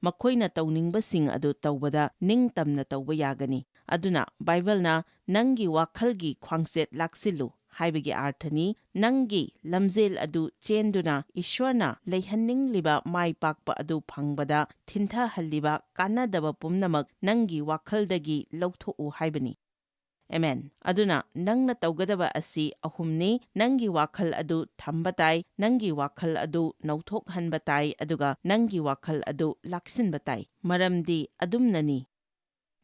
ꯃꯈꯣꯏꯅ ꯇꯧꯅꯤꯡꯕꯁꯤꯡ ꯑꯗꯨ ꯇꯧꯕꯗ ꯅꯤꯡꯇꯝꯅ ꯇꯧꯕ ꯌꯥꯒꯅꯤ ꯑꯗꯨꯅ ꯕꯥꯏꯕꯜꯅ ꯅꯪꯒꯤ ꯋꯥꯈꯜꯒꯤ ꯈ꯭ꯋꯥꯡꯆꯦꯠ ꯂꯥꯛꯁꯤꯜꯂꯨ ꯍꯥꯏꯕꯒꯤ ꯑꯥꯔꯊꯅꯤ ꯅꯪꯒꯤ ꯂꯝꯖꯦꯜ ꯑꯗꯨ ꯆꯦꯟꯗꯨꯅ ꯏꯁ꯭ꯋꯔꯅ ꯂꯩꯍꯟꯅꯤꯡꯂꯤꯕ ꯃꯥꯏ ꯄꯥꯛꯄ ꯑꯗꯨ ꯐꯪꯕꯗ ꯊꯤꯟꯊꯍꯜꯂꯤꯕ ꯀꯥꯟꯅꯗꯕ ꯄꯨꯝꯅꯃꯛ ꯅꯪꯒꯤ ꯋꯥꯈꯜꯗꯒꯤ ꯂꯧꯊꯣꯛꯎ ꯍꯥꯏꯕꯅꯤ ꯑꯦꯃꯦꯟ ꯑꯗꯨꯅ ꯅꯪꯅ ꯇꯧꯒꯗꯕ ꯑꯁꯤ ꯑꯍꯨꯝꯅꯤ ꯅꯪꯒꯤ ꯋꯥꯈꯜ ꯑꯗꯨ ꯊꯝꯕ ꯇꯥꯏ ꯅꯪꯒꯤ ꯋꯥꯈꯜ ꯑꯗꯨ ꯅꯧꯊꯣꯛꯍꯟꯕ ꯇꯥꯏ ꯑꯗꯨꯒ ꯅꯪꯒꯤ ꯋꯥꯈꯜ ꯑꯗꯨ ꯂꯥꯛꯁꯤꯟꯕ ꯇꯥꯏ ꯃꯔꯝꯗꯤ ꯑꯗꯨꯝꯅꯅꯤ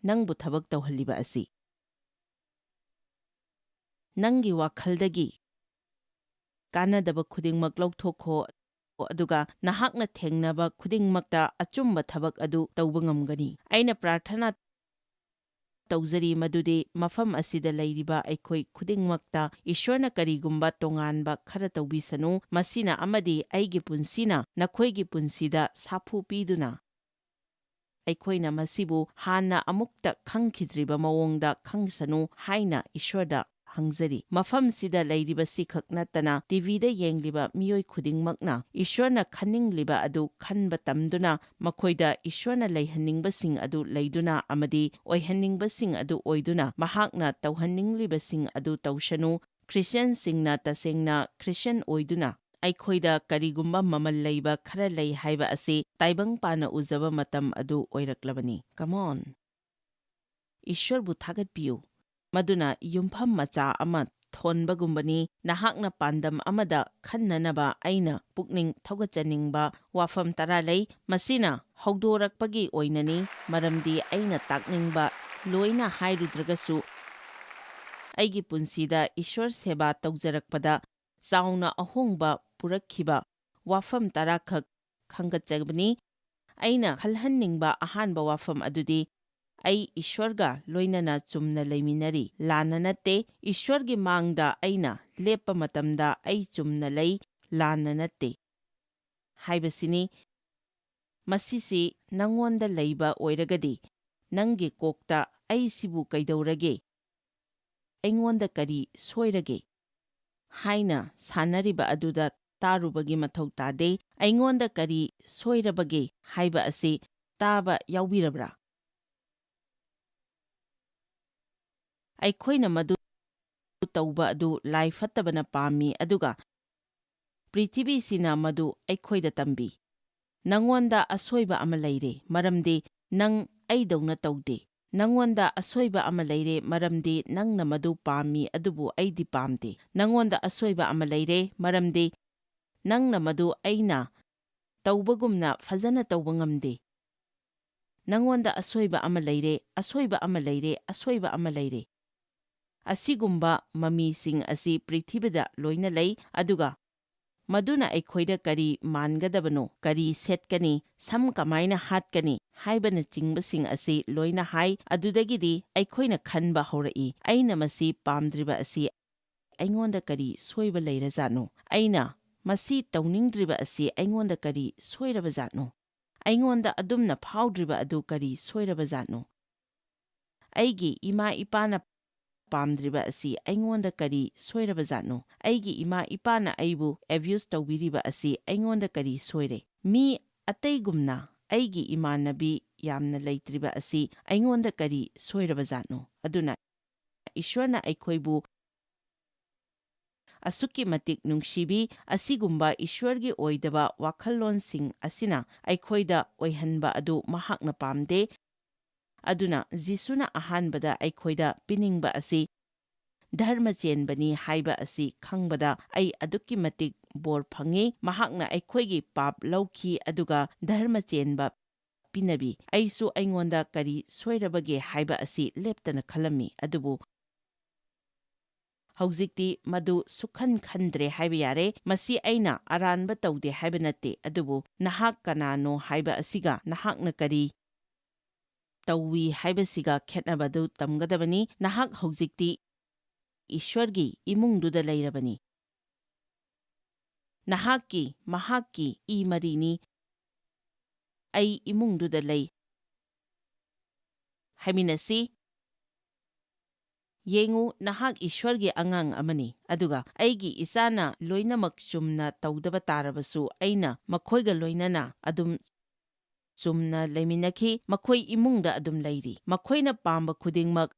ꯅꯪꯕꯨ ꯊꯕꯛ ꯇꯧꯍꯜꯂꯤꯕ ꯑꯁꯤ ꯅꯪꯒꯤ ꯋꯥꯈꯜꯗꯒꯤ ꯀꯥꯟꯅꯗꯕ ꯈꯨꯗꯤꯡꯃꯛ ꯂꯧꯊꯣꯛꯈꯣ ꯑꯗꯨꯒ ꯅꯍꯥꯛꯅ ꯊꯦꯡꯅꯕ ꯈꯨꯗꯤꯡꯃꯛꯇ ꯑꯆꯨꯝꯕ ꯊꯕꯛ ꯑꯗꯨ ꯇꯧꯕ ꯉꯝꯒꯅꯤ ꯑꯩꯅ ꯄ꯭ꯔꯥꯔꯊꯅꯥ ꯇꯧꯖꯔꯤ ꯃꯗꯨꯗꯤ ꯃꯐꯝ ꯑꯁꯤꯗ ꯂꯩꯔꯤꯕ ꯑꯩꯈꯣꯏ ꯈꯨꯗꯤꯡꯃꯛꯇ ꯏꯁ꯭ꯋꯔꯅ ꯀꯔꯤꯒꯨꯝꯕ ꯇꯣꯉꯥꯟꯕ ꯈꯔ ꯇꯧꯕꯤꯁꯅꯨ ꯃꯁꯤꯅ ꯑꯃꯗꯤ ꯑꯩꯒꯤ ꯄꯨꯟꯁꯤꯅ ꯅꯈꯣꯏꯒꯤ ꯄꯨꯟꯁꯤꯗ ꯁꯥꯐꯨ ꯄꯤꯗꯨꯅ ꯑꯩꯈꯣꯏꯅ ꯃꯁꯤꯕꯨ ꯍꯥꯟꯅ ꯑꯃꯨꯛꯇ ꯈꯪꯈꯤꯗ꯭ꯔꯤꯕ ꯃꯑꯣꯡꯗ ꯈꯪꯁꯅꯨ ꯍꯥꯏꯅ ꯏꯁ꯭ꯋꯔꯗ ꯍꯪꯖꯔꯤ ꯃꯐꯝꯁꯤꯗ ꯂꯩꯔꯤꯕꯁꯤꯈꯛ ꯅꯠꯇꯅ ꯇꯤꯚꯤꯗ ꯌꯦꯡꯂꯤꯕ ꯃꯤꯑꯣꯏ ꯈꯨꯗꯤꯡꯃꯛꯅ ꯏꯁ꯭ꯋꯔꯅ ꯈꯟꯅꯤꯡꯂꯤꯕ ꯑꯗꯨ ꯈꯟꯕ ꯇꯝꯗꯨꯅ ꯃꯈꯣꯏꯗ ꯏꯁ꯭ꯋꯔꯅ ꯂꯩꯍꯟꯅꯤꯡꯕꯁꯤꯡ ꯑꯗꯨ ꯂꯩꯗꯨꯅ ꯑꯃꯗꯤ ꯑꯣꯏꯍꯟꯅꯤꯡꯕꯁꯤꯡ ꯑꯗꯨ ꯑꯣꯏꯗꯨꯅ ꯃꯍꯥꯛꯅ ꯇꯧꯍꯟꯅꯤꯡꯂꯤꯕꯁꯤꯡ ꯑꯗꯨ ꯇꯧꯁꯅꯨ ꯈ꯭ꯔꯤꯁꯇ꯭ꯌꯟꯁꯤꯡꯅ ꯇꯁꯦꯡꯅ ꯈ꯭ꯔꯤꯁꯇ꯭ꯌꯟ ꯑꯣꯏꯗꯨꯅ ꯑꯩꯈꯣꯏꯗ ꯀꯔꯤꯒꯨꯝꯕ ꯃꯃꯜ ꯂꯩꯕ ꯈꯔ ꯂꯩ ꯍꯥꯏꯕ ꯑꯁꯤ ꯇꯥꯏꯕꯪꯄꯥꯟꯅ ꯎꯖꯕ ꯃꯇꯝ ꯑꯗꯨ ꯑꯣꯏꯔꯛꯂꯕꯅꯤ ꯀꯃꯣꯟ ꯏꯁ꯭ꯋꯔꯕꯨ ꯊꯥꯒꯠꯄꯤꯌꯨ ꯃꯗꯨꯅ ꯌꯨꯝꯐꯝ ꯃꯆꯥ ꯑꯃ ꯊꯣꯟꯕꯒꯨꯝꯕꯅꯤ ꯅꯍꯥꯛꯅ ꯄꯥꯟꯗꯝ ꯑꯃꯗ ꯈꯟꯅꯅꯕ ꯑꯩꯅ ꯄꯨꯛꯅꯤꯡ ꯊꯧꯒꯠꯆꯅꯤꯡꯕ ꯋꯥꯐꯝ 10 ꯂꯩ ꯃꯁꯤꯅ ꯍꯧꯗꯣꯔꯛꯄꯒꯤ ꯑꯣꯏꯅꯅꯤ ꯃꯔꯝꯗꯤ ꯑꯩꯅ ꯇꯥꯛꯅꯤꯡꯕ ꯂꯣꯏꯅ ꯍꯥꯏꯔꯨꯗ꯭ꯔꯒꯁꯨ ꯑꯩꯒꯤ ꯄꯨꯟꯁꯤꯗ ꯏꯁ꯭ꯋꯔ ꯁꯦꯕꯥ ꯇꯧꯖꯔꯛꯄꯗ ꯆꯥꯎꯅ ꯑꯍꯣꯡꯕ ꯄꯨꯔꯛꯈꯤꯕ ꯋꯥꯐꯝ 10 ꯈꯛ ꯈꯪꯒꯠꯆꯕꯅꯤ ꯑꯩꯅ ꯈꯜꯍꯟꯅꯤꯡꯕ ꯑꯍꯥꯟꯕ ꯋꯥꯐꯝ ꯑꯗꯨꯗꯤ ꯑꯩ ꯏꯁ꯭ꯋꯔꯒ ꯂꯣꯏꯅꯅ ꯆꯨꯝꯅ ꯂꯩꯃꯤꯟꯅꯔꯤ ꯂꯥꯟꯅ ꯅꯠꯇꯦ ꯏꯁ꯭ꯋꯔꯒꯤ ꯃꯥꯡꯗ ꯑꯩꯅ ꯂꯦꯞꯄ ꯃꯇꯝꯗ ꯑꯩ ꯆꯨꯝꯅ ꯂꯩ ꯂꯥꯟꯅ ꯅꯠꯇꯦ ꯍꯥꯏꯕꯁꯤꯅꯤ ꯃꯁꯤꯁꯤ ꯅꯪꯉꯣꯟꯗ ꯂꯩꯕ ꯑꯣꯏꯔꯒꯗꯤ ꯅꯪꯒꯤ ꯀꯣꯛꯇ ꯑꯩꯁꯤꯕꯨ ꯀꯩꯗꯧꯔꯒꯦ ꯑꯩꯉꯣꯟꯗ ꯀꯔꯤ ꯁꯣꯏꯔꯒꯦ ꯍꯥꯏꯅ ꯁꯥꯟꯅꯔꯤꯕ ꯑꯗꯨꯗ ꯇꯥꯔꯨꯕꯒꯤ ꯃꯊꯧ ꯇꯥꯗꯦ ꯑꯩꯉꯣꯟꯗ ꯀꯔꯤ ꯁꯣꯏꯔꯕꯒꯦ ꯍꯥꯏꯕ ꯑꯁꯤ ꯇꯥꯕ ꯌꯥꯎꯕꯤꯔꯕ꯭ꯔꯥ ꯑꯩꯈꯣꯏꯅ ꯃꯗꯨ ꯇꯧꯕ ꯑꯗꯨ ꯂꯥꯏ ꯐꯠꯇꯕꯅ ꯄꯥꯝꯃꯤ ꯑꯗꯨꯒ ꯄ꯭ꯔꯤꯊꯤꯕꯤꯁꯤꯅ ꯃꯗꯨ ꯑꯩꯈꯣꯏꯗ ꯇꯝꯕꯤ ꯅꯪꯉꯣꯟꯗ ꯑꯁꯣꯏꯕ ꯑꯃ ꯂꯩꯔꯦ ꯃꯔꯝꯗꯤ ꯅꯪ ꯑꯩꯗꯧꯅ ꯇꯧꯗꯦ ꯅꯪꯉꯣꯟꯗ ꯑꯁꯣꯏꯕ ꯑꯃ ꯂꯩꯔꯦ ꯃꯔꯝꯗꯤ ꯅꯪꯅ ꯃꯗꯨ ꯄꯥꯝꯃꯤ ꯑꯗꯨꯕꯨ ꯑꯩꯗꯤ ꯄꯥꯝꯗꯦ ꯅꯪꯉꯣꯟꯗ ꯑꯁꯣꯏꯕ ꯑꯃ ꯂꯩꯔꯦ ꯃꯔꯝꯗꯤ ꯅꯪꯅ ꯃꯗꯨ ꯑꯩꯅ ꯇꯧꯕꯒꯨꯝꯅ ꯐꯖꯅ ꯇꯧꯕ ꯉꯝꯗꯦ꯫ ꯅꯪꯉꯣꯟꯗ ꯑꯁꯣꯏꯕ ꯑꯃ ꯂꯩꯔꯦ, ꯑꯁꯣꯏꯕ ꯑꯃ ꯂꯩꯔꯦ, ꯑꯁꯣꯏꯕ ꯑꯃ ꯂꯩꯔꯦ꯫ ꯑꯁꯤꯒꯨꯝꯕ ꯃꯃꯤꯁꯤꯡ ꯑꯁꯤ ꯄ꯭ꯔꯤꯊꯤꯕꯤꯗ ꯂꯣꯏꯅ ꯂꯩ, ꯑꯗꯨꯒ ꯃꯗꯨꯅ ꯑꯩꯈꯣꯏꯗ ꯀꯔꯤ ꯃꯥꯟꯒꯗꯕꯅꯣ, ꯀꯔꯤ ꯁꯦꯠꯀꯅꯤ, ꯁꯝ ꯀꯃꯥꯏꯅ ꯍꯥꯠꯀꯅꯤ ꯍꯥꯏꯕꯅꯆꯤꯡꯕꯁꯤꯡ ꯑꯁꯤ ꯂꯣꯏꯅ ꯍꯥꯏ꯫ ꯑꯗꯨꯗꯒꯤꯗꯤ ꯑꯩꯈꯣꯏꯅ ꯈꯟꯕ ꯍꯧꯔꯛꯏ, ꯑꯩꯅ ꯃꯁꯤ ꯄꯥꯝꯗ꯭ꯔꯤꯕ ꯑꯁꯤ ꯑꯩꯉꯣꯟꯗ ꯀꯔꯤ ꯁꯣꯏꯕ ꯂꯩꯔꯖꯥꯠꯅꯣ? ꯑꯩꯅ ꯃꯁꯤ ꯇꯧꯅꯤꯡꯗ꯭ꯔꯤꯕ ꯑꯁꯤ ꯑꯩꯉꯣꯟꯗ ꯀꯔꯤ ꯁꯣꯏꯔꯕꯖꯥꯠꯅꯣ? ꯑꯩꯉꯣꯟꯗ ꯑꯗꯨꯝꯅ ꯐꯥꯎꯗ꯭ꯔꯤꯕ ꯑꯗꯨ ꯀꯔꯤ ꯁꯣꯏꯔꯕꯖꯥꯠꯅꯣ? ꯑꯩꯒꯤ ꯏꯃꯥ ꯏꯄꯥꯅ ꯄꯥꯝꯗ꯭ꯔꯤꯕ ꯑꯁꯤ ꯑꯩꯉꯣꯟꯗ ꯀꯔꯤ ꯁꯣꯏꯔꯕꯖꯥꯠꯅꯣ? ꯑꯩꯒꯤ ꯏꯃꯥ ꯏꯄꯥꯅ ꯑꯩꯕꯨ ꯑꯦꯕ꯭ꯌꯨꯁ ꯇꯧꯕꯤꯔꯤꯕ ꯑꯁꯤ ꯑꯩꯉꯣꯟꯗ ꯀꯔꯤ ꯁꯣꯏꯔꯦ? ꯃꯤ ꯑꯇꯩꯒꯨꯝꯅ ꯑꯩꯒꯤ ꯏꯃꯥꯟꯅꯕꯤ ꯌꯥꯝꯅ ꯂꯩꯇ꯭ꯔꯤꯕ ꯑꯁꯤ ꯑꯩꯉꯣꯟꯗ ꯀꯔꯤ ꯁꯣꯏꯔꯕꯖꯥꯠꯅꯣ? ꯑꯗꯨꯅ ꯏꯁ꯭ꯋꯔꯅ ꯑꯩꯈꯣꯏꯕꯨ ꯑꯁꯨꯛꯀꯤ ꯃꯇꯤꯛ ꯅꯨꯡꯁꯤꯕꯤ, ꯑꯁꯤꯒꯨꯝꯕ ꯏꯁ꯭ꯋꯔꯒꯤ ꯑꯣꯏꯗꯕ ꯋꯥꯈꯜꯂꯣꯟꯁꯤꯡ ꯑꯁꯤꯅ ꯑꯩꯈꯣꯏꯗ ꯑꯣꯏꯍꯟꯕ ꯑꯗꯨ ꯃꯍꯥꯛꯅ ꯄꯥꯝꯗꯦ꯫ ꯑꯗꯨꯅ ꯖꯤꯁꯨꯅ ꯑꯍꯥꯟꯕꯗ ꯑꯩꯈꯣꯏꯗ ꯄꯤꯅꯤꯡꯕ ꯑꯁꯤ ꯙꯔꯃ ꯆꯦꯟꯕꯅꯤ ꯍꯥꯏꯕ ꯑꯁꯤ ꯈꯪꯕꯗ ꯑꯩ ꯑꯗꯨꯛꯀꯤ ꯃꯇꯤꯛ ꯕꯣꯔ ꯐꯪꯉꯤ꯫ ꯃꯍꯥꯛꯅ ꯑꯩꯈꯣꯏꯒꯤ ꯄꯥꯞ ꯂꯧꯈꯤ ꯑꯗꯨꯒ ꯙꯔꯃ ꯆꯦꯟꯕ ꯄꯤꯅꯕꯤ꯫ ꯑꯩꯁꯨ ꯑꯩꯉꯣꯟꯗ ꯀꯔꯤ ꯁꯣꯏꯔꯕꯒꯦ ꯍꯥꯏꯕ ꯑꯁꯤ ꯂꯦꯞꯇꯅ ꯈꯜꯂꯝꯃꯤ, ꯑꯗꯨꯕꯨ ꯍꯧꯖꯤꯛꯇꯤ ꯃꯗꯨ ꯁꯨꯛꯈꯟ ꯈꯟꯗ꯭ꯔꯦ ꯍꯥꯏꯕ ꯌꯥꯔꯦ꯫ ꯃꯁꯤ ꯑꯩꯅ ꯑꯔꯥꯟꯕ ꯇꯧꯗꯦ ꯍꯥꯏꯕ ꯅꯠꯇꯦ, ꯑꯗꯨꯕꯨ ꯅꯍꯥꯛ ꯀꯅꯥꯅꯣ ꯍꯥꯏꯕ ꯑꯁꯤꯒ ꯅꯍꯥꯛꯅ ꯀꯔꯤ ꯇꯧꯋꯤ ꯍꯥꯏꯕꯁꯤꯒ ꯈꯦꯠꯅꯕꯗꯨ ꯇꯝꯒꯗꯕꯅꯤ꯫ ꯅꯍꯥꯛ ꯍꯧꯖꯤꯛꯇꯤ ꯏꯁ꯭ꯋꯔꯒꯤ ꯏꯃꯨꯡꯗꯨꯗ ꯂꯩꯔꯕꯅꯤ꯫ ꯃꯍꯥꯛꯀꯤ ꯏ ꯃꯔꯤꯅꯤ꯫ ꯑꯩ ꯏꯃꯨꯡꯗꯨꯗ ꯂꯩ ꯍꯥꯏꯃꯤꯟꯅꯁꯤ꯫ ꯌꯦꯡꯉꯨ, ꯅꯍꯥꯛ ꯏꯁ꯭ꯋꯔꯒꯤ ꯑꯉꯥꯡ ꯑꯃꯅꯤ, ꯑꯗꯨꯒ ꯑꯩꯒꯤ ꯏꯆꯥꯅ ꯂꯣꯏꯅꯃꯛ ꯆꯨꯝꯅ ꯇꯧꯗꯕ ꯇꯥꯔꯕꯁꯨ ꯑꯩꯅ ꯃꯈꯣꯏꯒ ꯂꯣꯏꯅꯅ ꯑꯗꯨꯝ ꯆꯨꯝꯅ ꯂꯩꯃꯤꯟꯅꯈꯤ, ꯃꯈꯣꯏ ꯏꯃꯨꯡꯗ ꯑꯗꯨꯝ ꯂꯩꯔꯤ꯫ ꯃꯈꯣꯏꯅ ꯄꯥꯝꯕ ꯈꯨꯗꯤꯡꯃꯛ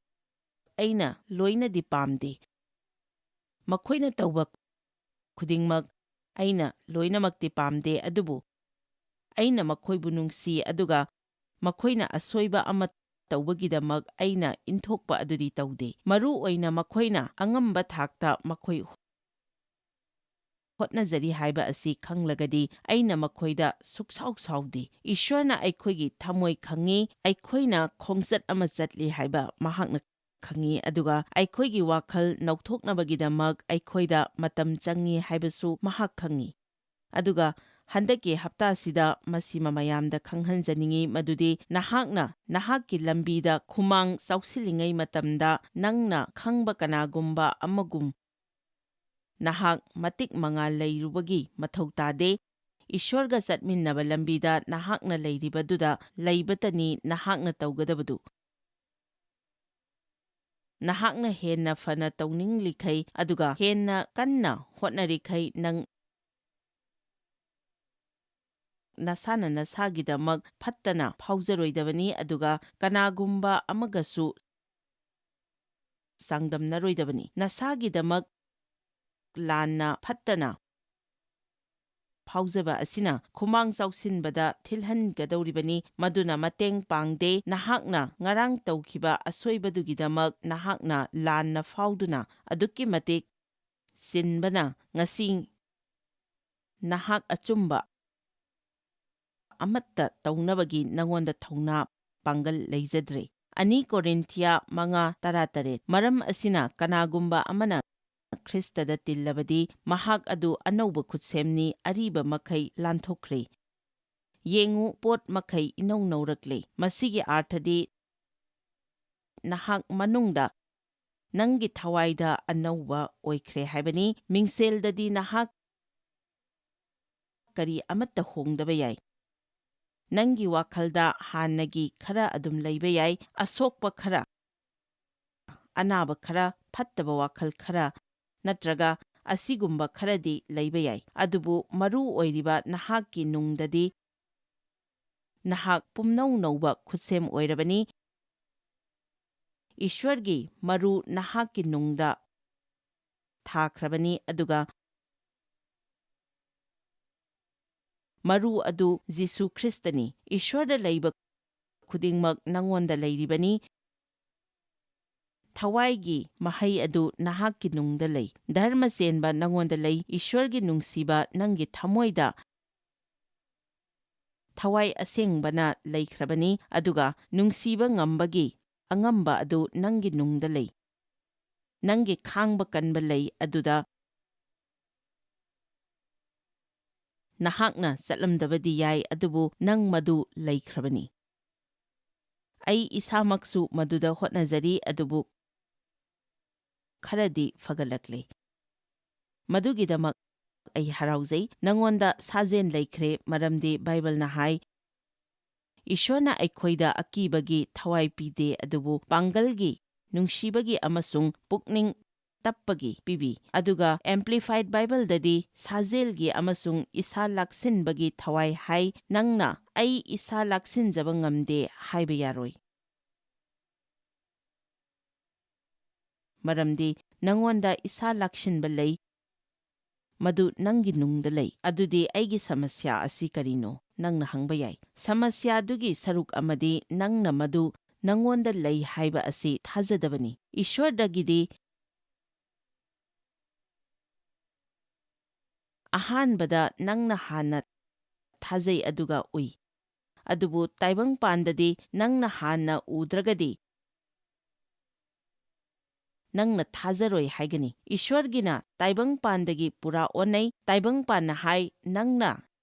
ꯑꯩꯅ ꯂꯣꯏꯅꯗꯤ ꯄꯥꯝꯗꯦ, ꯃꯈꯣꯏꯅ ꯇꯧꯕ ꯈꯨꯗꯤꯡꯃꯛ ꯑꯩꯅ ꯂꯣꯏꯅꯃꯛꯇꯤ ꯄꯥꯝꯗꯦ, ꯑꯗꯨꯕꯨ ꯑꯩꯅ ꯃꯈꯣꯏꯕꯨ ꯅꯨꯡꯁꯤ, ꯑꯗꯨꯒ ꯃꯈꯣꯏꯅ ꯑꯁꯣꯏꯕ ꯑꯃ ꯇꯧꯕꯒꯤꯗꯃꯛ ꯑꯩꯅ ꯏꯟꯊꯣꯛꯄ ꯑꯗꯨꯗꯤ ꯇꯧꯗꯦ꯫ ꯃꯔꯨ ꯑꯣꯏꯅ ꯃꯈꯣꯏꯅ ꯑꯉꯝꯕ ꯊꯥꯛꯇ ꯃꯈꯣꯏ ꯍꯣꯠꯅꯖꯔꯤ ꯍꯥꯏꯕ ꯑꯁꯤ ꯈꯪꯂꯒꯗꯤ ꯑꯩꯅ ꯃꯈꯣꯏꯗ ꯁꯨꯛꯁꯥꯎ ꯁꯥꯎꯗꯦ꯫ ꯏꯁ꯭ꯋꯔꯅ ꯑꯩꯈꯣꯏꯒꯤ ꯊꯃꯣꯏ ꯈꯪꯉꯤ, ꯑꯩꯈꯣꯏꯅ ꯈꯣꯡꯆꯠ ꯑꯃ ꯆꯠꯂꯤ ꯍꯥꯏꯕ ꯃꯍꯥꯛꯅ ꯈꯪꯉꯤ, ꯑꯗꯨꯒ ꯑꯩꯈꯣꯏꯒꯤ ꯋꯥꯈꯜ ꯅꯧꯊꯣꯛꯅꯕꯒꯤꯗꯃꯛ ꯑꯩꯈꯣꯏꯗ ꯃꯇꯝ ꯆꯪꯉꯤ ꯍꯥꯏꯕꯁꯨ ꯃꯍꯥꯛ ꯈꯪꯉꯤ꯫ ꯑꯗꯨꯒ ꯍꯟꯗꯛꯀꯤ ꯍꯞꯇꯥꯁꯤꯗ ꯃꯁꯤꯃ ꯃꯌꯥꯝꯗ ꯈꯪꯍꯟꯖꯅꯤꯡꯉꯤ ꯃꯗꯨꯗꯤ ꯅꯍꯥꯛꯅ ꯅꯍꯥꯛꯀꯤ ꯂꯝꯕꯤꯗ ꯈꯨꯃꯥꯡ ꯆꯥꯎꯁꯤꯜꯂꯤꯉꯩ ꯃꯇꯝꯗ ꯅꯪꯅ ꯈꯪꯕ ꯀꯅꯥꯒꯨꯝꯕ ꯑꯃꯒꯨꯝ ꯅꯍꯥꯛ ꯃꯇꯤꯛ ꯃꯉꯥꯜ ꯂꯩꯔꯨꯕꯒꯤ ꯃꯊꯧ ꯇꯥꯗꯦ꯫ ꯏꯁ꯭ꯋꯔꯒ ꯆꯠꯃꯤꯟꯅꯕ ꯂꯝꯕꯤꯗ ꯅꯍꯥꯛꯅ ꯂꯩꯔꯤꯕꯗꯨꯗ ꯂꯩꯕꯇꯅꯤ ꯅꯍꯥꯛꯅ ꯇꯧꯒꯗꯕꯗꯨ꯫ ꯅꯍꯥꯛꯅ ꯍꯦꯟꯅ ꯐꯅ ꯇꯧꯅꯤꯡꯂꯤꯈꯩ ꯑꯗꯨꯒ ꯍꯦꯟꯅ ꯀꯟꯅ ꯍꯣꯠꯅꯔꯤꯈꯩ ꯅꯪ ꯅꯁꯥꯅ ꯅꯁꯥꯒꯤꯗꯃꯛ ꯐꯠꯇꯅ ꯐꯥꯎꯖꯔꯣꯏꯗꯕꯅꯤ, ꯑꯗꯨꯒ ꯀꯅꯥꯒꯨꯝꯕ ꯑꯃꯒꯁꯨ ꯆꯥꯡꯗꯝꯅꯔꯣꯏꯗꯕꯅꯤ꯫ ꯅꯁꯥꯒꯤꯗꯃꯛ ꯂꯥꯟꯅ ꯐꯠꯇꯅ ꯐꯥꯎꯖꯕ ꯑꯁꯤꯅ ꯈꯨꯃꯥꯡ ꯆꯥꯎꯁꯤꯟꯕꯗ ꯊꯤꯜꯍꯟꯒꯗꯧꯔꯤꯕꯅꯤ, ꯃꯗꯨꯅ ꯃꯇꯦꯡ ꯄꯥꯡꯗꯦ꯫ ꯅꯍꯥꯛꯅ ꯉꯔꯥꯡ ꯇꯧꯈꯤꯕ ꯑꯁꯣꯏꯕꯗꯨꯒꯤꯗꯃꯛ ꯅꯍꯥꯛꯅ ꯂꯥꯟꯅ ꯐꯥꯎꯗꯨꯅ ꯑꯗꯨꯛꯀꯤ ꯃꯇꯤꯛ ꯆꯤꯟꯕꯅ ꯉꯁꯤ ꯅꯍꯥꯛ ꯑꯆꯨꯝꯕ ꯑꯃꯠꯇ ꯇꯧꯅꯕꯒꯤ ꯅꯉꯣꯟꯗ ꯊꯧꯅꯥ ꯄꯥꯡꯒꯜ ꯂꯩꯖꯗ꯭ꯔꯦ꯫ 2 ꯀꯣꯔꯤꯟꯊꯤꯌꯥ 5:18 ꯃꯔꯝ ꯑꯁꯤꯅ ꯀꯅꯥꯒꯨꯝꯕ ꯑꯃꯅ ꯈ꯭ꯔꯤꯁꯇꯗ ꯇꯤꯜꯂꯕꯗꯤ ꯃꯍꯥꯛ ꯑꯗꯨ ꯑꯅꯧꯕ ꯈꯨꯠꯁꯦꯝꯅꯤ, ꯑꯔꯤꯕ ꯃꯈꯩ ꯂꯥꯟꯊꯣꯛꯈ꯭ꯔꯦ, ꯌꯦꯡꯉꯨ ꯄꯣꯠ ꯃꯈꯩ ꯏꯅꯧ ꯅꯧꯔꯛꯂꯦ꯫ ꯃꯁꯤꯒꯤ ꯑꯥꯔꯊꯗꯤ ꯅꯍꯥꯛ ꯃꯅꯨꯡꯗ ꯅꯪꯒꯤ ꯊꯋꯥꯏꯗ ꯑꯅꯧꯕ ꯑꯣꯏꯈ꯭ꯔꯦ ꯍꯥꯏꯕꯅꯤ꯫ ꯃꯤꯡꯁꯦꯜꯗꯗꯤ ꯅꯍꯥꯛ ꯀꯔꯤ ꯑꯃꯠꯇ ꯍꯣꯡꯗꯕ ꯌꯥꯏ꯫ ꯅꯪꯒꯤ ꯋꯥꯈꯜꯗ ꯍꯥꯟꯅꯒꯤ ꯈꯔ ꯑꯗꯨꯝ ꯂꯩꯕ ꯌꯥꯏ, ꯑꯁꯣꯛꯄ ꯈꯔ, ꯑꯅꯥꯕ ꯈꯔ, ꯐꯠꯇꯕ ꯋꯥꯈꯜ ꯈꯔ, ꯅꯠꯇ꯭ꯔꯒ ꯑꯁꯤꯒꯨꯝꯕ ꯈꯔꯗꯤ ꯂꯩꯕ ꯌꯥꯏ, ꯑꯗꯨꯕꯨ ꯃꯔꯨ ꯑꯣꯏꯔꯤꯕ ꯅꯍꯥꯛꯀꯤ ꯅꯨꯡꯗꯗꯤ ꯅꯍꯥꯛ ꯄꯨꯝꯅꯧ ꯅꯧꯕ ꯈꯨꯠꯁꯦꯝ ꯑꯣꯏꯔꯕꯅꯤ꯫ ꯏꯁ꯭ꯋꯔꯒꯤ ꯃꯔꯨ ꯅꯍꯥꯛꯀꯤ ꯅꯨꯡꯗ ꯊꯥꯈ꯭ꯔꯕꯅꯤ, ꯑꯗꯨꯒ ꯃꯔꯨ ꯑꯗꯨ ꯖꯤꯁꯨ ꯈ꯭ꯔꯤꯁꯇꯅꯤ꯫ ꯏꯁ꯭ꯋꯔꯗ ꯂꯩꯕ ꯈꯨꯗꯤꯡꯃꯛ ꯅꯉꯣꯟꯗ ꯂꯩꯔꯤꯕꯅꯤ꯫ ꯊꯋꯥꯏꯒꯤ ꯃꯍꯩ ꯑꯗꯨ ꯅꯍꯥꯛꯀꯤ ꯅꯨꯡꯗ ꯂꯩ꯫ ꯙꯔꯃ ꯆꯦꯟꯕ ꯅꯪꯉꯣꯟꯗ ꯂꯩ꯫ ꯏꯁ꯭ꯋꯔꯒꯤ ꯅꯨꯡꯁꯤꯕ ꯅꯪꯒꯤ ꯊꯃꯣꯏꯗ ꯊꯋꯥꯏ ꯑꯁꯦꯡꯕꯅ ꯂꯩꯈ꯭ꯔꯕꯅꯤ ꯑꯗꯨꯒ ꯅꯨꯡꯁꯤꯕ ꯉꯝꯕꯒꯤ ꯑꯉꯝꯕ ꯑꯗꯨ ꯅꯪꯒꯤ ꯅꯨꯡꯗ ꯂꯩ꯫ ꯅꯪꯒꯤ ꯈꯥꯡꯕ ꯀꯟꯕ ꯂꯩ ꯑꯗꯨꯗ ꯅꯍꯥꯛꯅ ꯆꯠꯂꯝꯗꯕꯗꯤ ꯌꯥꯏ ꯑꯗꯨꯕꯨ ꯅꯪ ꯃꯗꯨ ꯂꯩꯈ꯭ꯔꯕꯅꯤ꯫ ꯑꯩ ꯏꯁꯥꯃꯛꯁꯨ ꯃꯗꯨꯗ ꯍꯣꯠꯅꯖꯔꯤ ꯑꯗꯨꯕꯨ ꯈꯔꯗꯤ ꯐꯒꯠꯂꯛꯂꯦ꯫ ꯃꯗꯨꯒꯤꯗꯃꯛ ꯑꯩ ꯍꯔꯥꯎꯖꯩ꯫ ꯅꯪꯉꯣꯟꯗ ꯁꯥꯖꯦꯟ ꯂꯩꯈ꯭ꯔꯦ ꯃꯔꯝꯗꯤ ꯕꯥꯏꯕꯜꯅ ꯍꯥꯏ ꯏꯁ꯭ꯋꯔꯅ ꯑꯩꯈꯣꯏꯗ ꯑꯀꯤꯕꯒꯤ ꯊꯋꯥꯏ ꯄꯤꯗꯦ ꯑꯗꯨꯕꯨ ꯄꯥꯡꯒꯜꯒꯤ, ꯅꯨꯡꯁꯤꯕꯒꯤ ꯑꯃꯁꯨꯡ ꯄꯨꯛꯅꯤꯡ ꯇꯞꯄꯒꯤ ꯄꯤꯕꯤ꯫ ꯑꯗꯨꯒ ꯑꯦꯝꯄ꯭ꯂꯤꯐꯥꯏഡ് ꯕꯥꯏꯕꯜꯗꯗꯤ ꯁꯥꯖꯦꯜꯒꯤ ꯑꯃꯁꯨꯡ ꯏꯁꯥ ꯂꯥꯛꯁꯤꯟꯕꯒꯤ ꯊꯋꯥꯏ ꯍꯥꯏ꯫ ꯅꯪꯅ ꯑꯩ ꯏꯁꯥ ꯂꯥꯛꯁꯤꯟꯖꯕ ꯉꯝꯗꯦ ꯍꯥꯏꯕ ꯌꯥꯔꯣꯏ, ꯃꯔꯝꯗꯤ ꯅꯪꯉꯣꯟꯗ ꯏꯁꯥ ꯂꯥꯛꯁꯤꯟꯕ ꯂꯩ, ꯃꯗꯨ ꯅꯪꯒꯤ ꯅꯨꯡꯗ ꯂꯩ꯫ ꯑꯗꯨꯗꯤ ꯑꯩꯒꯤ ꯁꯃꯁ꯭ꯌꯥ ꯑꯁꯤ ꯀꯔꯤꯅꯣ? ꯅꯪꯅ ꯍꯪꯕ ꯌꯥꯏ꯫ ꯁꯃꯁ꯭ꯌꯥꯗꯨꯒꯤ ꯁꯔꯨꯛ ꯑꯃꯗꯤ ꯅꯪꯅ ꯃꯗꯨ ꯅꯪꯉꯣꯟꯗ ꯂꯩ ꯍꯥꯏꯕ ꯑꯁꯤ ꯊꯥꯖꯗꯕꯅꯤ꯫ ꯏꯁ꯭ꯋꯔꯗꯒꯤꯗꯤ ꯑꯍꯥꯟꯕꯗ ꯅꯪꯅ ꯍꯥꯟꯅ ꯊꯥꯖꯩ ꯑꯗꯨꯒ ꯎꯏ, ꯑꯗꯨꯕꯨ ꯇꯥꯏꯕꯪꯄꯥꯟꯗꯗꯤ ꯅꯪꯅ ꯍꯥꯟꯅ ꯎꯗ꯭ꯔꯒꯗꯤ ꯅꯪꯅ ꯊꯥꯖꯔꯣꯏ ꯍꯥꯏꯒꯅꯤ꯫ ꯏꯁ꯭ꯋꯔꯒꯤꯅ ꯇꯥꯏꯕꯪꯄꯥꯟꯗꯒꯤ ꯄꯨꯔꯥ ꯑꯣꯟꯅꯩ꯫ ꯇꯥꯏꯕꯪꯄꯥꯟꯅ ꯍꯥꯏ ꯅꯪꯅ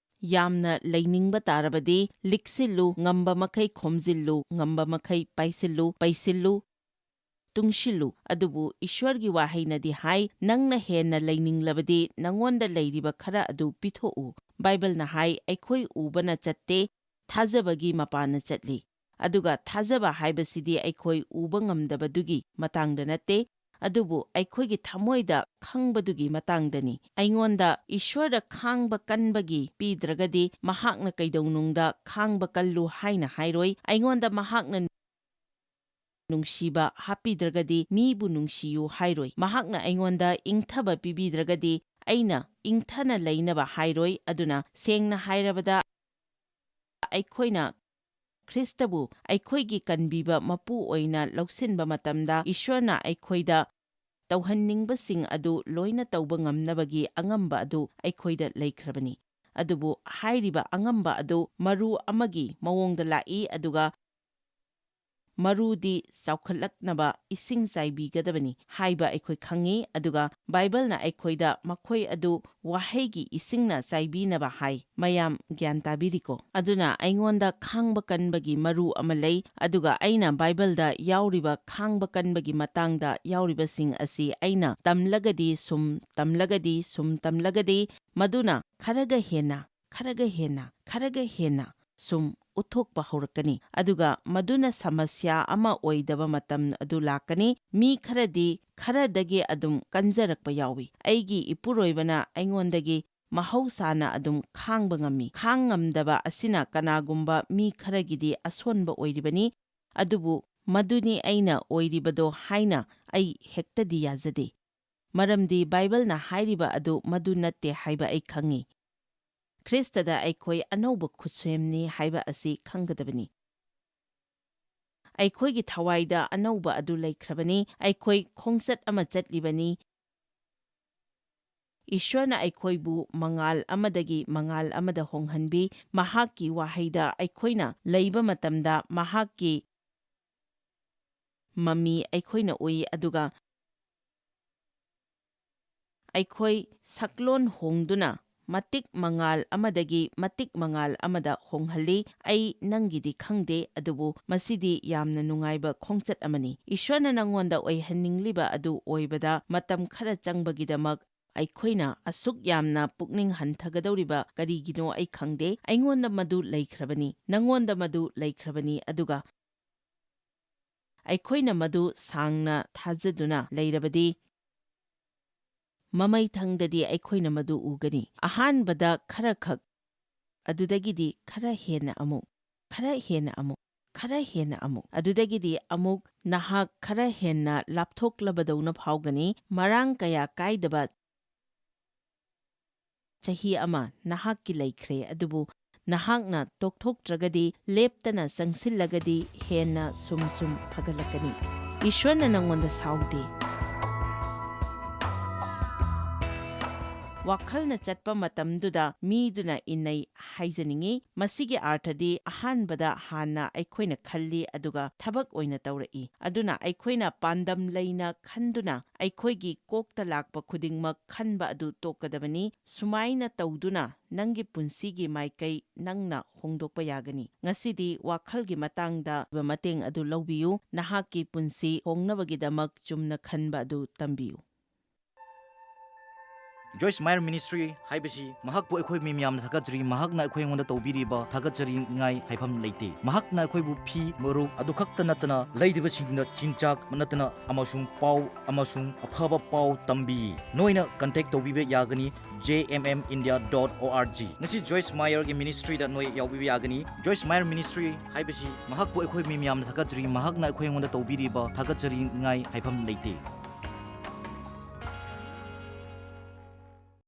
ꯌꯥꯝꯅ ꯂꯩꯅꯤꯡꯕ ꯇꯥꯔꯕꯗꯤ ꯂꯤꯛꯁꯤꯜꯂꯨ, ꯉꯝꯕ ꯃꯈꯩ ꯈꯣꯝꯖꯤꯜꯂꯨ, ꯉꯝꯕ ꯃꯈꯩ ꯄꯥꯏꯁꯤꯜꯂꯨ, ꯄꯩꯁꯤꯜꯂꯨ, ꯇꯨꯡꯁꯤꯜꯂꯨ꯫ ꯑꯗꯨꯕꯨ ꯏꯁ꯭ꯋꯔꯒꯤ ꯋꯥꯍꯩꯅꯗꯤ ꯍꯥꯏ ꯅꯪꯅ ꯍꯦꯟꯅ ꯂꯩꯅꯤꯡꯂꯕꯗꯤ ꯅꯪꯉꯣꯟꯗ ꯂꯩꯔꯤꯕ ꯈꯔ ꯑꯗꯨ ꯄꯤꯊꯣꯛꯎ꯫ ꯕꯥꯏꯕꯜꯅ ꯍꯥꯏ ꯑꯩꯈꯣই ꯎꯕꯅ ꯆꯠꯇꯦ, ꯊꯥꯖꯕꯒꯤ ꯃꯄꯥꯟꯅ ꯆꯠꯂꯤ꯫ ꯑꯗꯨꯒ ꯊꯥꯖꯕ ꯍꯥꯏꯕꯁꯤꯗꯤ ꯑꯩꯈoi ꯎꯕ ꯉꯝꯗꯕꯗꯨꯒꯤ ꯃꯇꯥꯡꯗ ꯅꯠꯇꯦ, ꯑꯗꯨꯕꯨ ꯑꯩꯈꯣꯏꯒꯤ ꯊꯃꯣꯏꯗ ꯈꯪꯕꯗꯨꯒꯤ ꯃꯇꯥꯡꯗꯅꯤ꯫ ꯑꯩꯉꯣꯟꯗ ꯏꯁ꯭ꯋꯔꯗ ꯈꯥꯡꯕ ꯀꯟꯕꯒꯤ ꯄꯤꯗ꯭ꯔꯒꯗꯤ ꯃꯍꯥꯛꯅ ꯀꯩꯗꯧꯅꯨꯡꯗ ꯈꯥꯡꯕ ꯀꯜꯂꯨ ꯍꯥꯏꯅ ꯍꯥꯏꯔꯣꯏ꯫ ꯑꯩꯉꯣꯟꯗ ꯃꯍꯥꯛꯅ ꯅꯨꯡꯁꯤꯕ ꯍꯥꯞꯄꯤꯗ꯭ꯔꯒꯗꯤ ꯃꯤꯕꯨ ꯅꯨꯡꯁꯤꯌꯨ ꯍꯥꯏꯔꯣꯏ꯫ ꯃꯍꯥꯛꯅ ꯑꯩꯉꯣꯟꯗ ꯏꯪꯊꯕ ꯄꯤꯕꯤꯗ꯭ꯔꯒꯗꯤ ꯑꯩꯅ ꯏꯪꯊꯅ ꯂꯩꯅꯕ ꯍꯥꯏꯔꯣꯏ꯫ ꯑꯗꯨꯅ ꯁꯦꯡꯅ ꯍꯥꯏꯔꯕꯗ ꯑꯩꯈꯣꯏꯅ ꯈ꯭ꯔꯤꯁꯇꯕꯨ ꯑꯩꯈꯣꯏꯒꯤ ꯀꯟꯕꯤꯕ ꯃꯄꯨ ꯑꯣꯏꯅ ꯂꯧꯁꯤꯟꯕ ꯃꯇꯝꯗ ꯏꯁ꯭ꯋꯔꯅ ꯑꯩꯈꯣꯏꯗ ꯇꯧꯍꯟꯅꯤꯡꯕꯁꯤꯡ ꯑꯗꯨ ꯂꯣꯏꯅ ꯇꯧꯕ ꯉꯝꯅꯕꯒꯤ ꯑꯉꯝꯕ ꯑꯗꯨ ꯑꯩꯈꯣꯏꯗ ꯂꯩꯈ꯭ꯔꯕꯅꯤ꯫ ꯑꯗꯨꯕꯨ ꯍꯥꯏꯔꯤꯕ ꯑꯉꯝꯕ ꯑꯗꯨ ꯃꯔꯨ ꯑꯃꯒꯤ ꯃꯑꯣꯡꯗ ꯂꯥꯛꯏ ꯑꯗꯨꯒ ꯃꯔꯨꯗꯤ ꯆꯥꯎꯈꯠꯂꯛꯅꯕ ꯏꯁꯤꯡ ꯆꯥꯏꯕꯤꯒꯗꯕꯅꯤ ꯍꯥꯏꯕ ꯑꯩꯈꯣꯏ ꯈꯪꯉꯤ꯫ ꯑꯗꯨꯒ ꯕꯥꯏꯕꯜꯅ ꯑꯩꯈꯣꯏꯗ ꯃꯈꯣꯏ ꯑꯗꯨ ꯋꯥꯍꯩꯒꯤ ꯏꯁꯤꯡꯅ ꯆꯥꯏꯕꯤꯅꯕ ꯍꯥꯏ꯫ ꯃꯌꯥꯝ ꯒ꯭ꯌꯥꯟ ꯇꯥꯕꯤꯔꯤꯀꯣ? ꯑꯗꯨꯅ ꯑꯩꯉꯣꯟꯗ ꯈꯥꯡꯕ ꯀꯟꯕꯒꯤ ꯃꯔꯨ ꯑꯃ ꯂꯩ ꯑꯗꯨꯒ ꯑꯩꯅ ꯕꯥꯏꯕꯜꯗ ꯌꯥꯎꯔꯤꯕ ꯈꯥꯡꯕ ꯀꯟꯕꯒꯤ ꯃꯇꯥꯡꯗ ꯌꯥꯎꯔꯤꯕꯁꯤꯡ ꯑꯁꯤ ꯑꯩꯅ ꯇꯝꯂꯒꯗꯤ ꯇꯝꯂꯒꯗꯤ ꯃꯗꯨꯅ ꯈꯔꯒ ꯍꯦꯟꯅ ꯁꯨꯝ ꯎꯠꯊꯣꯛꯄ ꯍꯧꯔꯛꯀꯅꯤ꯫ ꯑꯗꯨꯒ ꯃꯗꯨꯅ ꯁꯃꯁ꯭ꯌꯥ ꯑꯃ ꯑꯣꯏꯗꯕ ꯃꯇꯝ ꯑꯗꯨ ꯂꯥꯛꯀꯅꯤ꯫ ꯃꯤ ꯈꯔꯗꯤ ꯈꯔꯗꯒꯤ ꯑꯗꯨꯝ ꯀꯟꯖꯔꯛꯄ ꯌꯥꯎꯏ꯫ ꯑꯩꯒꯤ ꯏꯄꯨꯔꯣꯏꯕꯅ ꯑꯩꯉꯣꯟꯗꯒꯤ ꯃꯍꯧꯁꯥꯅ ꯑꯗꯨꯝ ꯈꯥꯡꯕ ꯉꯝꯃꯤ꯫ ꯈꯥꯡ ꯉꯝꯗꯕ ꯑꯁꯤꯅ ꯀꯅꯥꯒꯨꯝꯕ ꯃꯤ ꯈꯔꯒꯤꯗꯤ ꯑꯁꯣꯟꯕ ꯑꯣꯏꯔꯤꯕꯅꯤ, ꯑꯗꯨꯕꯨ ꯃꯗꯨꯅꯤ ꯑꯩꯅ ꯑꯣꯏꯔꯤꯕꯗꯣ ꯍꯥꯏꯅ ꯑꯩ ꯍꯦꯛꯇꯗꯤ ꯌꯥꯖꯗꯦ, ꯃꯔꯝꯗꯤ ꯕꯥꯏꯕꯜꯅ ꯍꯥꯏꯔꯤꯕ ꯑꯗꯨ ꯃꯗꯨ ꯅꯠꯇꯦ ꯍꯥꯏꯕ ꯑꯩ ꯈꯪꯉꯤ꯫ ꯈ꯭ꯔꯤꯁꯇꯗ ꯑꯩꯈꯣꯏ ꯑꯅꯧꯕ ꯈꯨꯠꯁꯦꯝꯅꯤ ꯍꯥꯏꯕ ꯑꯁꯤ ꯈꯪꯒꯗꯕꯅꯤ꯫ ꯑꯩꯈꯣꯏꯒꯤ ꯊꯋꯥꯏꯗ ꯑꯅꯧꯕ ꯑꯗꯨ ꯂꯩꯈ꯭ꯔꯕꯅꯤ꯫ ꯑꯩꯈꯣꯏ ꯈꯣꯡꯆꯠ ꯑꯃ ꯆꯠꯂꯤꯕꯅꯤ꯫ ꯏꯁ꯭ꯋꯔꯅ ꯑꯩꯈꯣꯏꯕꯨ ꯃꯉꯥꯜ ꯑꯃꯗꯒꯤ ꯃꯉꯥꯜ ꯑꯃꯗ ꯍꯣꯡꯍꯟꯕꯤ꯫ ꯃꯍꯥꯛꯀꯤ ꯋꯥꯍꯩꯗ ꯑꯩꯈꯣꯏꯅ ꯂꯩꯕ ꯃꯇꯝꯗ ꯃꯍꯥꯛꯀꯤ ꯃꯃꯤ ꯑꯩꯈꯣꯏꯅ ꯎꯏ ꯑꯗꯨꯒ ꯑꯩꯈꯣꯏ ꯁꯛꯂꯣꯟ ꯍꯣꯡꯗꯨꯅ ꯃꯇꯤꯛ ꯃꯉꯥꯜ ꯑꯃꯗꯒꯤ ꯃꯇꯤꯛ ꯃꯉꯥꯜ ꯑꯃꯗ ꯍꯣꯡꯍꯜꯂꯤ꯫ ꯑꯩ ꯅꯪꯒꯤꯗꯤ ꯈꯪꯗꯦ, ꯑꯗꯨꯕꯨ ꯃꯁꯤꯗꯤ ꯌꯥꯝꯅ ꯅꯨꯡꯉꯥꯏꯕ ꯈꯣꯡꯆꯠ ꯑꯃꯅꯤ꯫ ꯏꯁ꯭ꯋꯔꯅ ꯅꯪꯉꯣꯟꯗ ꯑꯣꯏꯍꯟꯅꯤꯡꯂꯤꯕ ꯑꯗꯨ ꯑꯣꯏꯕꯗ ꯃꯇꯝꯈꯔ ꯆꯪꯕꯒꯤꯗꯃꯛ ꯑꯩꯈꯣꯏꯅ ꯑꯁꯨꯛ ꯌꯥꯝꯅ ꯄꯨꯛꯅꯤꯡ ꯍꯟꯊꯒꯗꯧꯔꯤꯕ ꯀꯔꯤꯒꯤꯅꯣ ꯑꯩ ꯈꯪꯗꯦ꯫ ꯑꯩꯉꯣꯟꯗ ꯃꯗꯨ ꯂꯩꯈ꯭ꯔꯕꯅꯤ, ꯅꯪꯉꯣꯟꯗ ꯃꯗꯨ ꯂꯩꯈ꯭ꯔꯕꯅꯤ, ꯑꯗꯨꯒ ꯑꯩꯈꯣꯏꯅ ꯃꯗꯨ ꯁꯥꯡꯅ ꯊꯥꯖꯗꯨꯅ ꯂꯩꯔꯕꯗꯤ ꯃꯃꯩꯊꯪꯗꯗꯤ ꯑꯩꯈꯣꯏꯅ ꯃꯗꯨ ꯎꯒꯅꯤ꯫ ꯑꯍꯥꯟꯕꯗ ꯈꯔꯈꯛ, ꯑꯗꯨꯗꯒꯤꯗꯤ ꯈꯔ ꯍꯦꯟꯅ ꯑꯃꯨꯛ, ꯑꯗꯨꯗꯒꯤꯗꯤ ꯑꯃꯨꯛ ꯅꯍꯥꯛ ꯈꯔ ꯍꯦꯟꯅ ꯂꯥꯞꯊꯣꯛꯂꯕꯗꯧꯅ ꯐꯥꯎꯒꯅꯤ꯫ ꯃꯔꯥꯡ ꯀꯌꯥ ꯀꯥꯏꯗꯕ ꯆꯍꯤ ꯑꯃ ꯅꯍꯥꯛꯀꯤ ꯂꯩꯈ꯭ꯔꯦ, ꯑꯗꯨꯕꯨ ꯅꯍꯥꯛꯅ ꯇꯣꯛꯊꯣꯛꯇ꯭ꯔꯒꯗꯤ, ꯂꯦꯞꯇꯅ ꯆꯪꯁꯤꯜꯂꯒꯗꯤ ꯍꯦꯟꯅ ꯁꯨꯝ ꯐꯒꯠꯂꯛꯀꯅꯤ꯫ ꯏꯁ꯭ꯋꯔꯅ ꯅꯪꯉꯣꯟꯗ ꯁꯥꯎꯗꯦ꯫ ꯋꯥꯈꯜꯅ ꯆꯠꯄ ꯃꯇꯝꯗꯨꯗ ꯃꯤꯗꯨꯅ ꯏꯟꯅꯩ ꯍꯥꯏꯖꯅꯤꯡꯉꯤ꯫ ꯃꯁꯤꯒꯤ ꯑꯥꯔꯊꯗꯤ ꯑꯍꯥꯟꯕꯗ ꯍꯥꯟꯅ ꯑꯩꯈꯣꯏꯅ ꯈꯜꯂꯤ ꯑꯗꯨꯒ ꯊꯕꯛ ꯑꯣꯏꯅ ꯇꯧꯔꯛꯏ꯫ ꯑꯗꯨꯅ ꯑꯩꯈꯣꯏꯅ ꯄꯥꯟꯗꯝ ꯂꯩꯅ ꯈꯟꯗꯨꯅ ꯑꯩꯈꯣꯏꯒꯤ ꯀꯣꯛꯇ ꯂꯥꯛꯄ ꯈꯨꯗꯤꯡꯃꯛ ꯈꯟꯕ ꯑꯗꯨ ꯇꯣꯛꯀꯗꯕꯅꯤ꯫ ꯁꯨꯃꯥꯏꯅ ꯇꯧꯗꯨꯅ ꯅꯪꯒꯤ ꯄꯨꯟꯁꯤꯒꯤ ꯃꯥꯏꯀꯩ ꯅꯪꯅ ꯍꯣꯡꯗꯣꯛꯄ ꯌꯥꯒꯅꯤ꯫ ꯉꯁꯤꯗꯤ ꯋꯥꯈꯜꯒꯤ ꯃꯇꯥꯡꯗ ꯃꯇꯦꯡ ꯑꯗꯨ ꯂꯧꯕꯤꯌꯨ꯫ ꯅꯍꯥꯛꯀꯤ ꯄꯨꯟꯁꯤ ꯍꯣꯡꯅꯕꯒꯤꯗꯃꯛ ꯆꯨꯝꯅ ꯈꯟꯕ ꯑꯗꯨ ꯇꯝꯕꯤꯌꯨ꯫ Joyce Meyer Ministry haibasi mahakpu akhoi mi miyam thakajri mahakna akhoi ngonda tawbiriba thakajri ngai haifam leite mahakna akhoi bu phi maru adu khakta natana leidiba singna chinchak natana amasung pau amasung aphaba pau tambi noina contact tawbibe yagani jmmindia.org ngasi Joyce Meyer gi ministry da noi yawbibe yagani Joyce Meyer Ministry haibasi mahakpu akhoi mi miyam thakajri mahakna akhoi ngonda tawbiriba thakajri ngai haifam leite